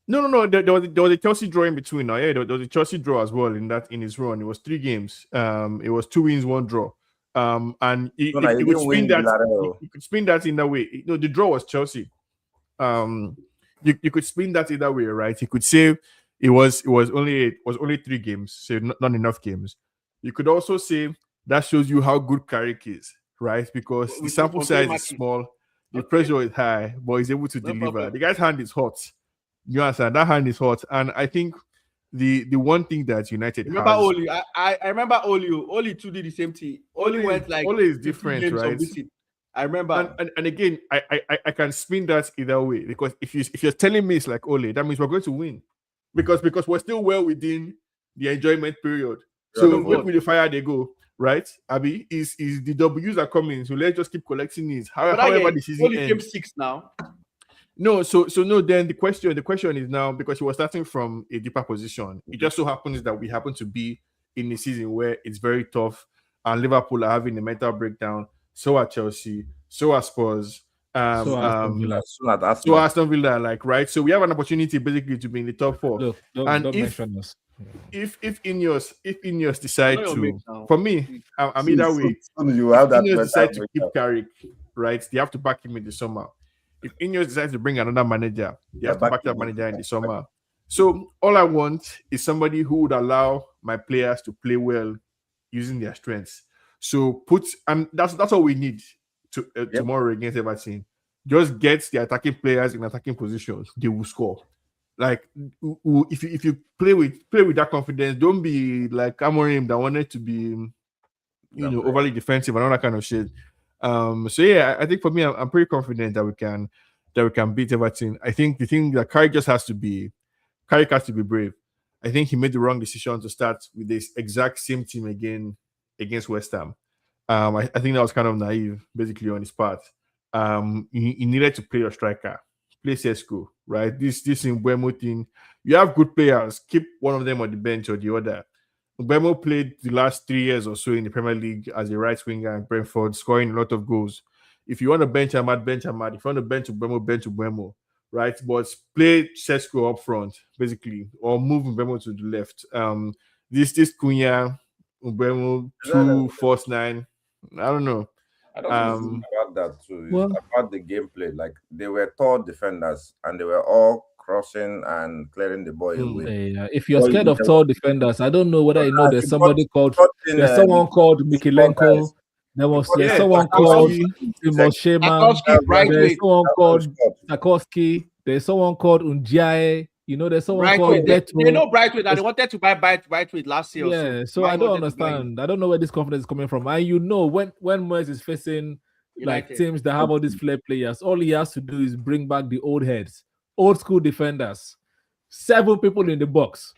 no. There was a Chelsea draw in between. Now, yeah, there was a Chelsea draw as well in his run. It was 3 games. It was 2 wins, 1 draw. And No, it he could didn't spin win that. Villarreal. You could spin that in that way. You know, the draw was Chelsea. You could spin that either way, right? You could say it was only 3 games, so not enough games. You could also say that shows you how good Carrick is, right? Because the sample size is small, the pressure is high, but he's able to deliver. Problem. The guy's hand is hot. You understand? That hand is hot, and I think the one thing that United Remember has, Oli? I remember Oli. Oli too did the same thing. Oli went like Ole is 50 different, games right? unbeaten. I remember. And again, I can spin that either way, because if you're telling me it's like Ole, that means we're going to win, because we're still well within the enjoyment period. So wait with the fire they go, right? Abby, is the W's are coming, so let's just keep collecting these. However, the season Oli came ends. 6th now. No, so no. Then the question is now, because he was starting from a deeper position. It just so happens that we happen to be in a season where it's very tough, and Liverpool are having a mental breakdown. So are Chelsea. So are Spurs. So Aston Villa, like, right. So we have an opportunity basically to be in the top 4. Look, don't mention us. If Ineos decide to, now. for me, I'm either way. You have that. Ineos decide to keep Carrick, right? They have to back him in the summer. If Ineos decides to bring another manager, they have to back that manager in the summer. So all I want is somebody who would allow my players to play well using their strengths. So that's all we need to tomorrow against Everton. Just get the attacking players in attacking positions. They will score. Like, if you play with that confidence, don't be like Amorim that wanted to be, overly defensive and all that kind of shit. So yeah, I think for me, I'm pretty confident that we can beat Everton. I think the thing that Carrick has to be brave. I think he made the wrong decision to start with this exact same team again against West Ham. I think that was kind of naive, basically, on his part. He needed to play your striker, play Sesko, right? This Mbeumo thing. You have good players, keep one of them on the bench or the other. Mbeumo played the last 3 years or so in the Premier League as a right winger in Brentford, scoring a lot of goals. If you want to bench Ahmad, bench Ahmad. If you want to bench Mbeumo, right? But play Sesko up front, basically, or move Mbeumo to the left. This Cunha, Mbeumo, 2, 4, 9. I don't know. I don't think about that too. It's about the gameplay. Like, they were tall defenders and they were all crossing and clearing the ball away. If you're scared of tall defenders, I don't know whether you know there's somebody called someone called Mikilenko. There's someone called Timo Shema. There's someone called Tarkowski. There's someone called Unjae. There's someone called Beto. They know Brightway that they wanted to buy Brightway last year. Yeah, so I don't understand. I don't know where this confidence is coming from. And when Moyes is facing like teams that have all these flair players, all he has to do is bring back the old heads, old school defenders, 7 people in the box.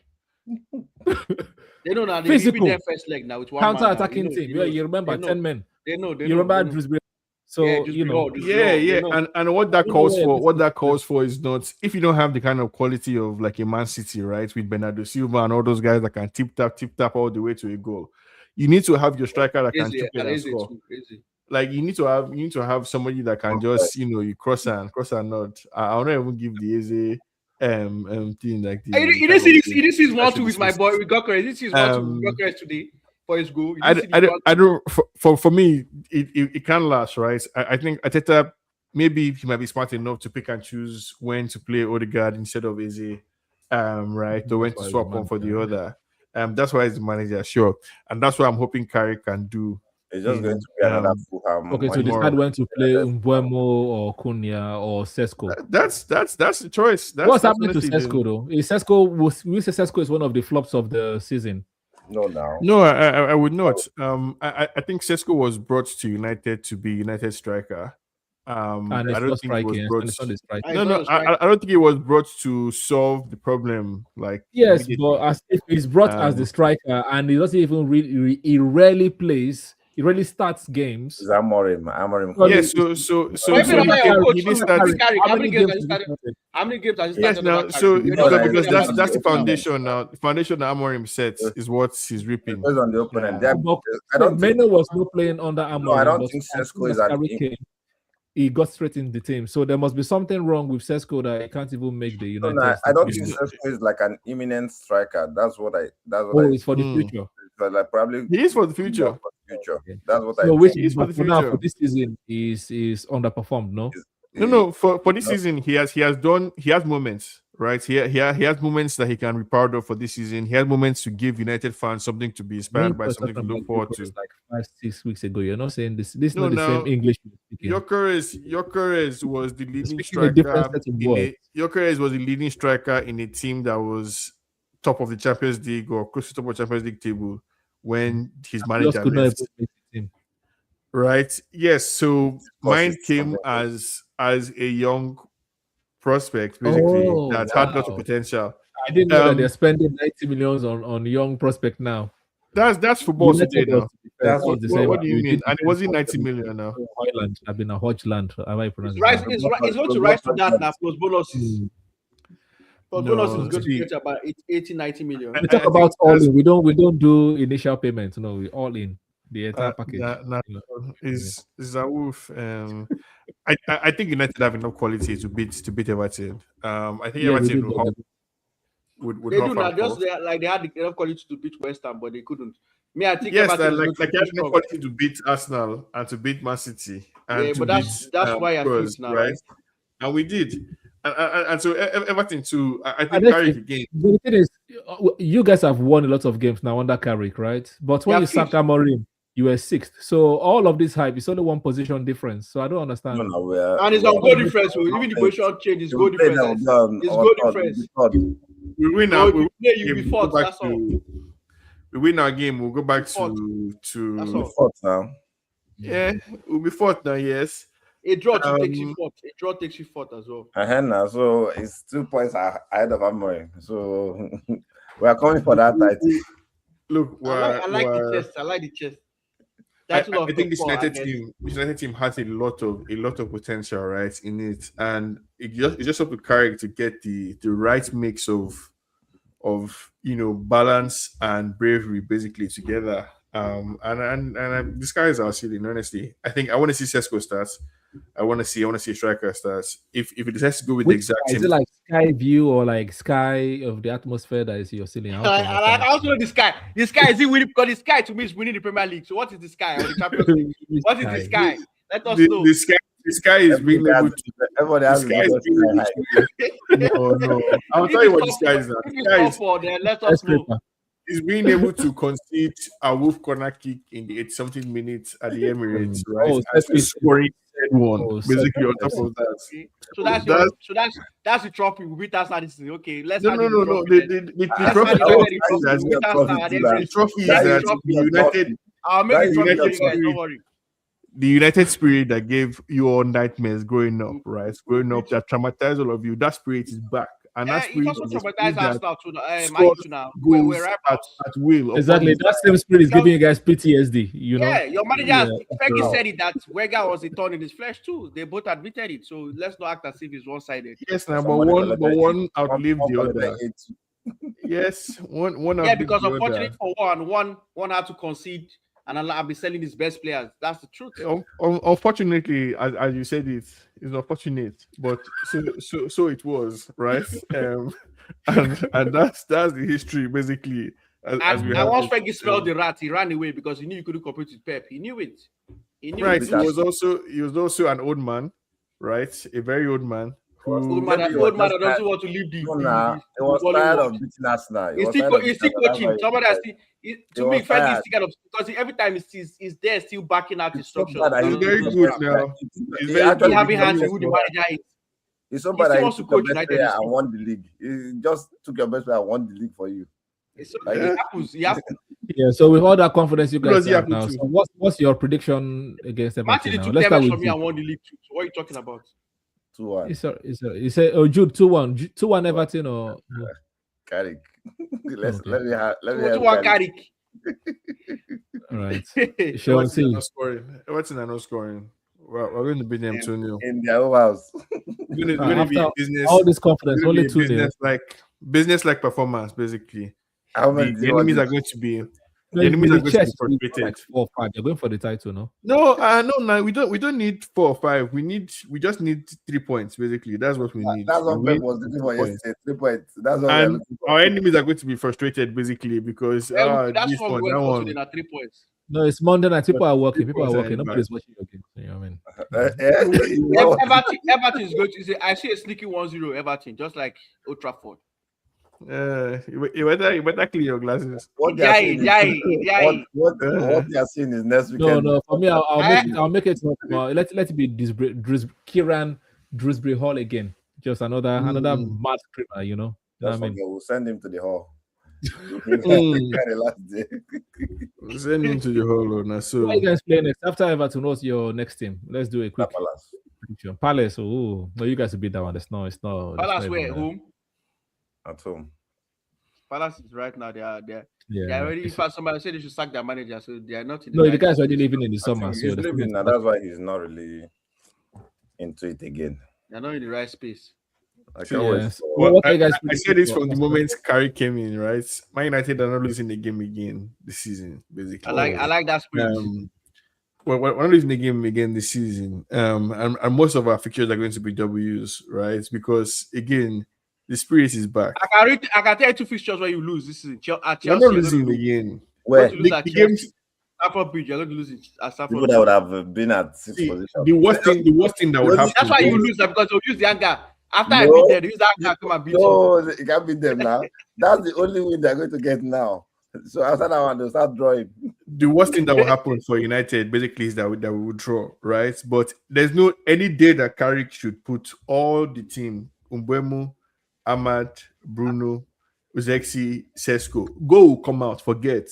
They know now. They Physical. their first leg now with one counter-attacking team. You remember 10 men. They know. You remember Dewsbury. So and what that calls for is not, if you don't have the kind of quality of like a Man City, right, with Bernardo Silva and all those guys that can tip tap all the way to a goal. You need to have your striker that can chip it and score. Like, you need to have somebody that can just you cross and not. I'll not even give the Eze thing like this. You didn't see this 1-2 with my boy with Gokeres. This is 1-2 with Gokeres today. For his goal. I don't. For me, it can last, right? I think Arteta, maybe he might be smart enough to pick and choose when to play Odegaard instead of Eze, right? Or when to swap one for the other. That's why he's the manager, sure, and that's what I'm hoping Carrick can do. It's just going to be another Fulham. Okay, so decide when to play Mbeumo or Cunha or Sesko. That's the choice. What's happening to Sesko though? We say Sesko is one of the flops of the season. No, I would not. I think Sesko was brought to United to be United striker. And I don't think it was brought. I don't think it was brought to solve the problem. Like, yes, but as if he's brought as the striker, and he doesn't even he rarely plays He really starts games. Is Amorim. Well, Yeah, so Wait, he wait, wait, did coach, start. how many games has he started? How many games has he Yes, started? now, under so Carrick? know that because it's that's the based on foundation now. The foundation that Amorim sets is what he's reaping. Based on the opponent. Yeah. But I don't think. Meno was not playing under Amorim. No, I don't but think as Sesko soon is as an. Carrick came, he got straight in the team. So there must be something wrong with Sesko that he can't even make the United. No, I don't think team. Sesko is like an imminent striker. That's what I. It's for the future. But like probably He is for the future. Okay. That's what So I. which He's for the for now future. for this season is underperformed, no? No. For this season, he has moments, right? He has moments that he can be proud of for this season. He has moments to give United fans something to be inspired by, something to look forward to. Like 5-6 weeks ago, you're not saying this. This is No, not the now, same English. you're speaking. Gyökeres was the leading Speaking a different striker. set of words. Gyökeres was the leading striker in a team that was top of the Champions League or close to top of the Champions League table when his Just manager could not left. even make the team. Right? Yes. So mine it's came something. as a young prospect, basically, Oh, that had lots of wow. potential. I didn't know that they're spending 90 millions on young prospect now. That's football today now. That's what What do you mean? And it wasn't 90 million now. Hoyland, I've been a Hodgland. Have I pronounced It's going to rise to that now, plus bonuses. Plus No, bonuses is going see. to get about 80-90 million. We talk about all in. We don't do initial payments. No, we all in the entire package. Is a wolf. I think United have enough quality to beat Everton. I think Everton would They do offer now. a Just call. they had enough quality to beat West Ham, but they couldn't. Me, I think Yes, Everton is like going they to have be enough strong. quality to beat Arsenal and to beat Man City and Yeah, to but beat that's why I Spurs, think now, right? right? And we did. And so Everton too. I think And Carrick again. the thing is, you guys have won a lot of games now under Carrick, right? But when Yeah, you sacked fifth. Amorim, you were sixth. So all of this hype is only one position difference. So I don't understand. No, And it's on goal difference. Even the position change is goal difference. It's goal difference. We win No, our you play, you'll game, be we'll fourth. go back That's all. we win our game. We'll go back Fourth. to That's all. Fourth now. yeah. We'll be fourth now. Yes. A draw takes you fourth. A draw takes you fourth as well. Now, so it's 2 points ahead of Amorim. So we are coming for that title. Look, I like the chest. I like the chest. I think this United team has a lot of potential, right, in it, and it just up to Carrick to get the right mix of balance and bravery basically together. And the sky is our ceiling. Honestly, I think I want to see Sesko starts. I want to see a striker starts. If it decides to go with the exact Is same, it like sky view or like sky of the atmosphere that is your ceiling? I also know the sky. The sky is it winning because the sky to me is winning the Premier League. So what is the sky or the Champions League? What is the sky? Let us know. The sky is being able to. Everybody has No. I'll tell you what the sky is. Let us know. Is being able to concede a Wolf corner kick in the 80-something minutes at the Emirates, right? And scoring one, basically on top of that. That's the trophy. We beat Arsenal this season. Okay, let's no. The trophy is that United. I'll make it trophy for you guys. Don't worry. The United spirit that gave you all nightmares growing up, right? Growing up, that traumatized all of you. That spirit is back. And that's it also traumatized Arsenal to now. We're right at will. Exactly. That same spirit is giving you guys PTSD. Yeah, your manager Fergie said it that Wenger was a thorn in his flesh too. They both admitted it. So let's not act as if it's one-sided. Yes, now, but one outlived the other. Yes, one. Yeah, because unfortunately for one had to concede. And I'll be selling his best players. That's the truth. Unfortunately, as you said, it's unfortunate, but so it was, right? And that's the history basically. And once Fergie smelled the rat, he ran away because he knew he couldn't compete with Pep. He knew it. He was also an old man, right? A very old man. Old man that doesn't want to leave the. He was tired of beating Arsenal. He's still coaching. Somebody has to me, Fergie is kind of because every time he's there, still backing out instructions. He's very good now. He's having hands who the manager is. He's somebody that took your best player and won the league. He just took your best player and won the league for you. It happens. Yeah, so with all that confidence you guys have now, so what's your prediction against Everton now? Let's start with me and won the league too. So what are you talking about? 2-1. You say Jude 2-1. 2-1 Everton or Carrick. Let me have 2-1 Carrick. All right. Everton Chelsea. are not scoring. Everton are not scoring. We're going to beat them 2-0. In their own house. It's going to be After business. all this confidence, only 2-0. Business-like performance, basically. How many The enemies are going to be No, the enemies the are going to be chest is frustrated. like 4 or 5. They're going for the title, no? No. We don't need 4 or 5. We just need 3 points, basically. That's what we need. That's what We Pep need was looking 3 for points. yesterday. 3 points. That's what we're And looking for. our enemies are going to be frustrated, basically, because That's this what one, we that went for one. today at 3 points. No, it's Monday night. People are working. People are in Nobody's watching your game. You know what I mean? Everton is going to say, I see a sneaky 1-0 Everton, just like Old Trafford. You better clean your glasses. What they are saying is- what they are saying is next weekend. No. For me, I'll make it. Let it be Kieran Drewsbury Hall again. Just another mad screamer, you know. Just I mean, forget, we'll send him to the hall. Mm. Last day. Send him to the hall now. So who are you guys playing next? After Everton, what's your next team? Let's do a quick Palace. prediction. Palace. Oh, no, you guys will beat that one. It's not. Palace were at home. At home. Palace is right now. They are Yeah. already. In fact, somebody said they should sack their manager, so they are not in No, the right guys already leaving in the I summer. think So he's that's leaving now. That's why he's not really into it again. They're not in the right space. I can't wait. Yes. for- Well, What are you guys I said this from the moment Carey came in, right? Man United are not losing the game again this season, basically. I like that spirit. We're not losing the game again this season. And most of our fixtures are going to be W's, right? Because again, the spirit is back. I can tell you 2 fixtures where you lose. This is at Chelsea. We're not losing again. Where You lose The at games, Chelsea. Stamford Bridge, you're going to lose it at Stamford people Bridge. that would have been at 6th see, position. the worst thing that would happen. That's why you lose that, because they'll use the anger. After I No. beat them, they use the anger to come and beat you. No, you can't beat them now. That's the only win they're going to get now. So after that one, they'll start drawing. The worst thing that will happen for United basically is that we will draw, right? But there's no any day that Carrick should put all the team, Mbeumo, Ahmad, Bruno, Uzexi, Sesko. Goal will come out, forget.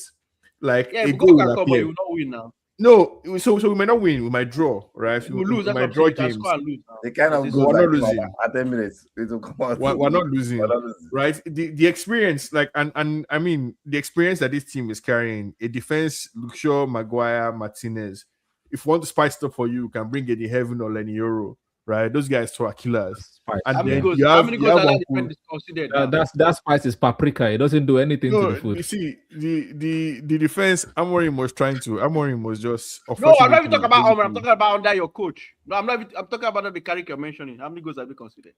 Like Yeah, a if goal God will can come, but appear. you will not win now. No, so we might not win, we might draw, right? You will lose. We That's might what I'm draw saying. You can games. score and lose now. They kind of This go is- like We're not losing. at 10 minutes. It will come out. We're not losing. We're not losing. Right, the experience, like, and I mean, the experience that this team is carrying, a defense, Luke Shaw, Maguire, Martinez. If you want to spice it up for you can bring Eddie Heaven or Lenny Euro, right? Those guys two are killers. And How many then goals? you How have, many you goals have are one that who- defense considered? now? that spice is paprika. It doesn't do anything to no, the food. you see, the defense, Amorim was just. No, I'm not even unfortunately, talking about Omer. I'm basically- talking about under your coach. No, I'm not. I'm talking about the Carrick you're mentioning. How many goals have you considered?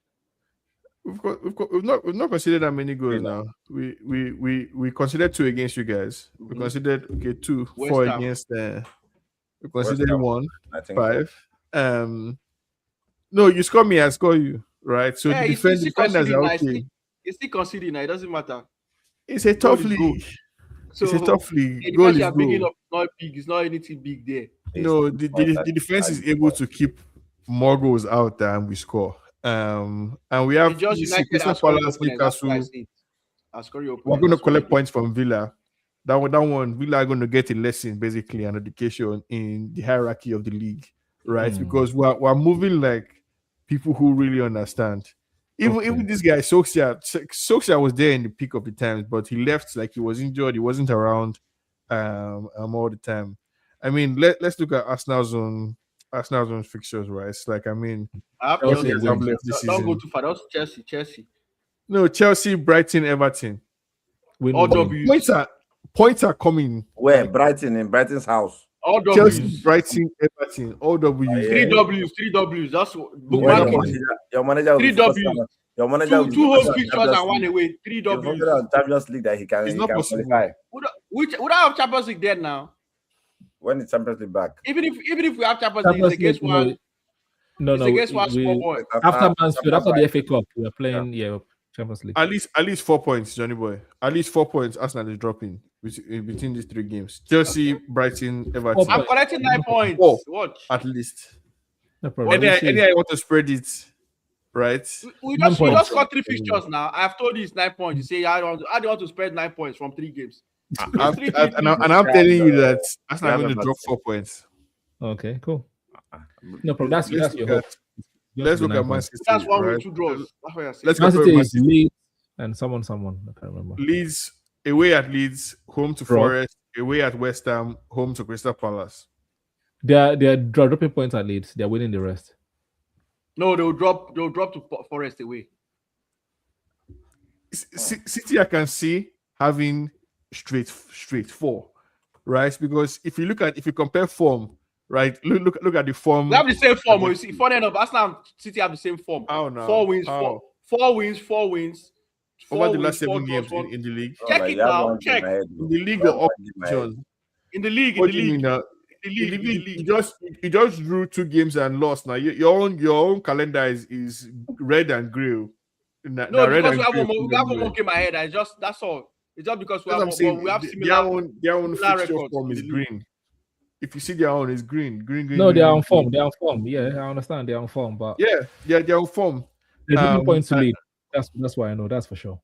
We've not considered that many goals now. We considered 2 against you guys. We considered 2, West 4 Ham. against. We West considered Ham. 1, I think 5. No, you score me, I score you, right? So the he's still defenders conceding are now. okay. He's still conceding now. It doesn't matter. It's a Goal tough is goal. league. So It's a tough league. the Goal defense is you are big goal. enough, not big. It's not anything big there. No, the defense is able to keep more goals out than we score. And we have It's just you see, United Crystal are scoring Palace, opponents. That's why I Newcastle. say it. I'll score your We're opponent. going to That's what collect I points from Villa. That one, Villa are going to get a lesson, basically, an education in the hierarchy of the league, right? Because we're moving like people who really understand. Even this guy, Solskjaer was there in the peak of the times, but he left like he was injured. He wasn't around all the time. I mean, let's look at Arsenal's own fixtures, right? It's like, I mean, I have Chelsea Chelsea. have left this Don't go season. too far. That's Chelsea. No, Chelsea, Brighton, Everton. All W's. Points are coming. Where? Brighton, in Brighton's house. All Chelsea, W's. Brighton, Everton, all W's. Three W's. That's what. Where bookmark it. your manager will 3 be focused W's. on- Your manager will be Two home focused on fixtures Champions and 1 League. away. 3 He'll focus W's. on Champions League that he can possible. qualify. We don't have Champions League there now. When is Champions League back? Even if we have Champions League, it's against one. No, It's against one small boy. After Mansfield, after the FA Cup, we are playing Champions League. At least 4 points, Johnny boy. At least 4 points. Arsenal is dropping between these 3 games. Chelsea, Brighton, Everton. I'm collecting 9 points. Oh. Watch. At least. No problem. Any I want to spread it, right? We 9 just points. got 3 fixtures now. I've told you it's 9 points. You say how do you want to spread 9 points from 3 games? And I'm telling you that Arsenal are going to drop 4 points. Okay, cool. No problem. That's your hope. Let's look at Man City. That's 1 right? with 2 draws. That's what I say. Let's Man compare City Man is City. Leeds and someone. I can't remember. Leeds away at Leeds, home to Draw. Forest, away at West Ham, home to Crystal Palace. They're dropping points at Leeds. They're winning the rest. No, they'll drop to Forest away. City, I can see having straight 4, right? Because if you compare form, right? Look at the form. We have the same form. You see, funny enough, Arsenal and City have the same form. Oh no. 4 wins, 4 wins. Over the last 7 games in the league. Check it now. Check. In the league or In the league. You just drew 2 games and lost. Now your own calendar is red and grey. No, because we have one more game ahead. That's all. It's just because we have similar. Their own fixture form is green. If you see their own, it's green. No, they're on form. They're on form. Yeah, I understand they're on form, but they're on form. They're giving points to lead. That's why I know. That's for sure.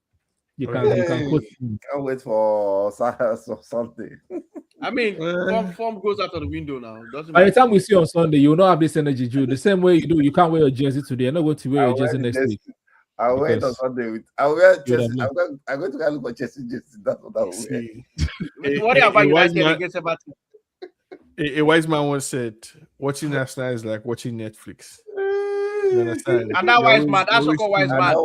You can put. Can't wait for Sunday. I mean, form goes out of the window now. By the time we see on Sunday, you will not have this energy, Drew. The same way you do, you can't wear your jersey today. You're not going to wear your jersey next week. I'll wear it on Sunday. I'll wear Chelsea. I'm going to go look for Chelsea jersey. That's what I'll wear. What about United against Everton? A wise man once said, "Watching Arsenal is like watching Netflix." You understand? And that wise man, that's second wise man.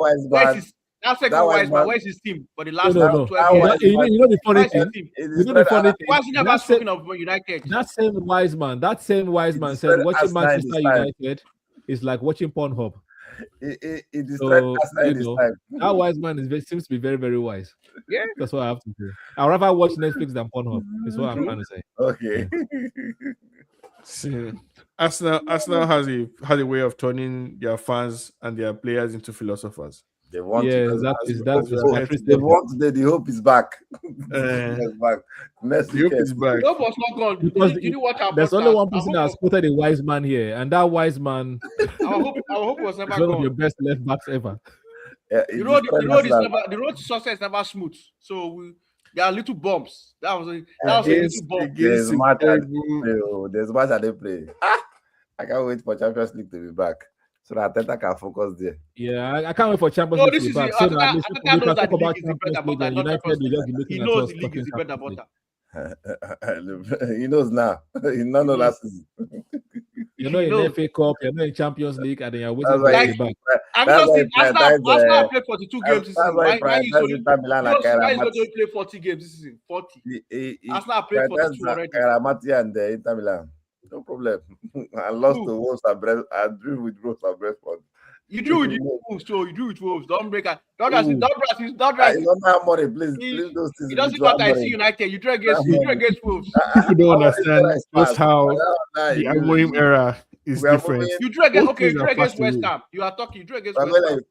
That second wise man, where's his team for the last 12 years? You know the funny thing? Why is he never speaking of United? That same wise man said, watching Manchester United is like watching Pornhub. That wise man seems to be very, very wise. Yeah, that's what I have to say. I'd rather watch Netflix than Pornhub. Is what I'm trying to say. Okay. See, Arsenal has a way of turning their fans and their players into philosophers. They want today. The hope is back. Next the hope is back. The hope was not gone. Did you watch our There's only one person that has quoted a wise man here, and that wise man. Our hope was never one of your best left backs ever. The road to success is never smooth. So there are little bumps. That was a little bump. There's much that they play. I can't wait for Champions League to be back. So that Teta can focus there. Yeah, I can't wait for Champions League to be back. So that we can talk about Champions League and United will just be looking at us. He knows the league is the better butter. He knows now. He knows last season. You're not in FA Cup, you're not in Champions League, and then you're waiting for the back. I'm not saying Arsenal played 42 games this season. Why is he going to play 40 games this season? 40. Arsenal played 42 already. Karamati and Inter Milan. No problem. I lost to Wolves and Brentford. I drew with Wolves and Brentford. You drew with Wolves, so you drew with Wolves. Don't break it. Don't I don't have money, please. Those things. It doesn't matter. I see United. You drew against Wolves. You don't understand just how the Amorim era is different. You drew against West Ham. You are talking. You drew against West Ham.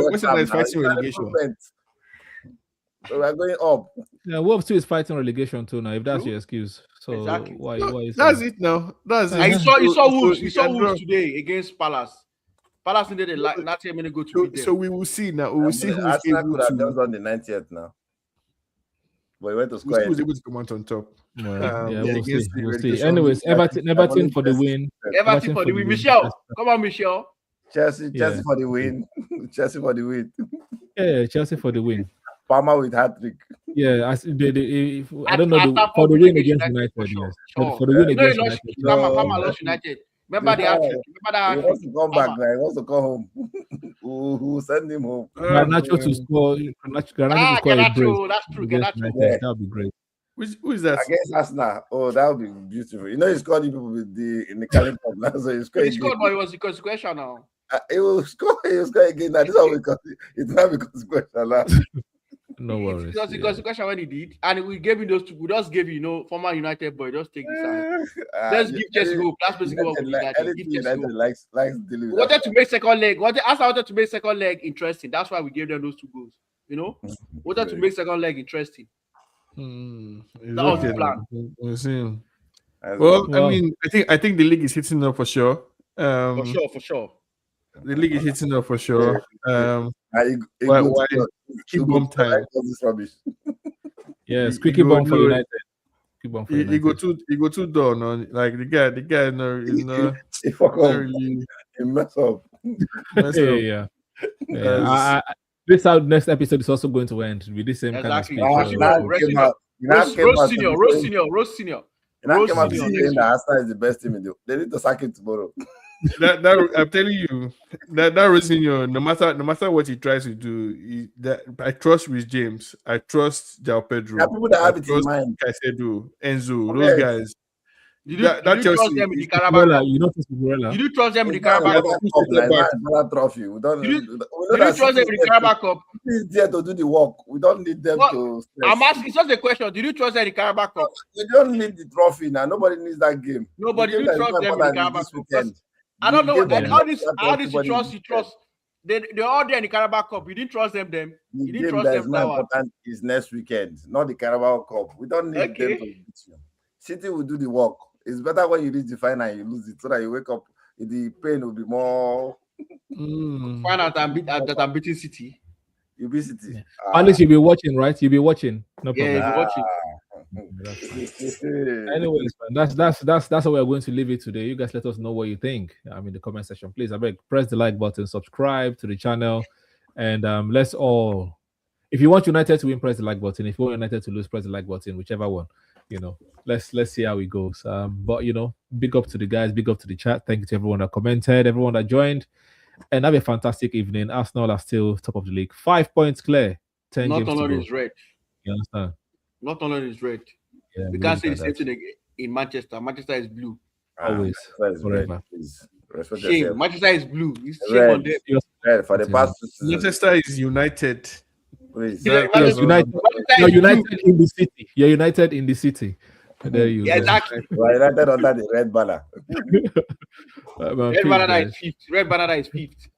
West Ham is fighting relegation. So we're going up. Yeah, Wolves too is fighting relegation too now. If that's your excuse, so exactly. why is that's it now? That's it. You saw Wolves. You saw Wolves today against Palace. Palace needed a 90-minute go to. So we will see now. We will see who's able to. Just on the 90th now. But he went to score. Who's able to come out on top? We'll see. Anyways, Everton for the win. Everton for the win. Michelle, come on, Michelle. Chelsea for the win. Chelsea for the win. Yeah, Chelsea for the win. Palmer with hat-trick. Yeah, I don't know for the win against United. Yes. For the win against United. Palmer lost United. Remember the hat-trick. He wants to come back now. He wants to come home. Who will send him home? Garnacho to score. Garnacho to score a brace. That's true. That would be great. Who is that? Against Arsenal. Oh, that would be beautiful. You know, he scored people in the calendar. So he scored, but it was consequential now. He will score. He will score again. Now this is how we got it. It's not because consequential now. No worries. Because the consequential when he did, and we gave him those two. We just gave former United boy. Just take this side. Let's give Chelsea hope. That's basically what we did. United likes dealing with. We wanted to make second leg. Arsenal wanted to make second leg interesting. That's why we gave them those 2 goals. We wanted to make second leg interesting. That was the plan. We'll see. Well, I mean, I think the league is hitting up for sure. For sure. The league is hitting up for sure. Keep bomb time. Yeah, squeaky bomb for United. He go too down on like the guy no is not really he mess up. Yeah. this our next episode is also going to end with the same Exactly. kind of speech. Roast senior. You now came out saying that Arsenal is the best team in the. They need to sack him tomorrow. that I'm telling you, that Rosinho, no matter what he tries to do, I trust Rhys James, I trust João Pedro, There are people that have it in mind. Caicedo, Enzo, Okay. those guys. Did you trust them in the Carabao Cucurella, Cup? you know Cucurella. Did you trust them in the It's not Carabao another Cup? cup, like, it's not another trophy. We don't. Did you- we know Did that you trust them in the Carabao Cup? City is there to do the work. We don't need them What? to. stress. I'm asking, it's just a question. Did you trust them in the Carabao Cup? We don't need the trophy now. Nobody needs that game. Nobody. The Did game you that is trust more them in the important Carabao is this Cup? weekend. I don't The know. game that And is how more this important you is trust? You trust. They're all there in the Carabao Cup. You didn't trust them. The You didn't game trust that them. is more That one. important is next weekend, not the Carabao Cup. We don't need Okay. them to beat you. City will do the work. It's better when you reach the final and you lose it, so that you wake up. The pain will be more. Find out that I'm beating City. You beat City. Yeah. At least you'll be watching, right? You'll be watching. No problem. Yeah, you're watching. Anyways, man, that's how we're going to leave it today. You guys let us know what you think. In the comment section, please. I beg, press the like button, subscribe to the channel, and let's all. If you want United to win, press the like button. If you want United to lose, press the like button. Whichever one, Let's see how it goes. But big up to the guys, big up to the chat. Thank you to everyone that commented, everyone that joined, and have a fantastic evening. Arsenal are still top of the league, 5 points clear, 10 Not games to only go. is red. You understand? Not only is red. Yeah, We can't say the same thing again in Manchester. Manchester is blue. Always, forever. Please respect Shame. yourself. Manchester is blue. It's shame Red. on them. Red, for the past 2 seasons. Manchester is united. Please. Yeah, Yes, United. Manchester You're is blue. united in the city. You're united in the city. There you Yeah, go. exactly. We are united under the red banner. Man, Red peace, Banana guys. is fifth. Red Banana is fifth.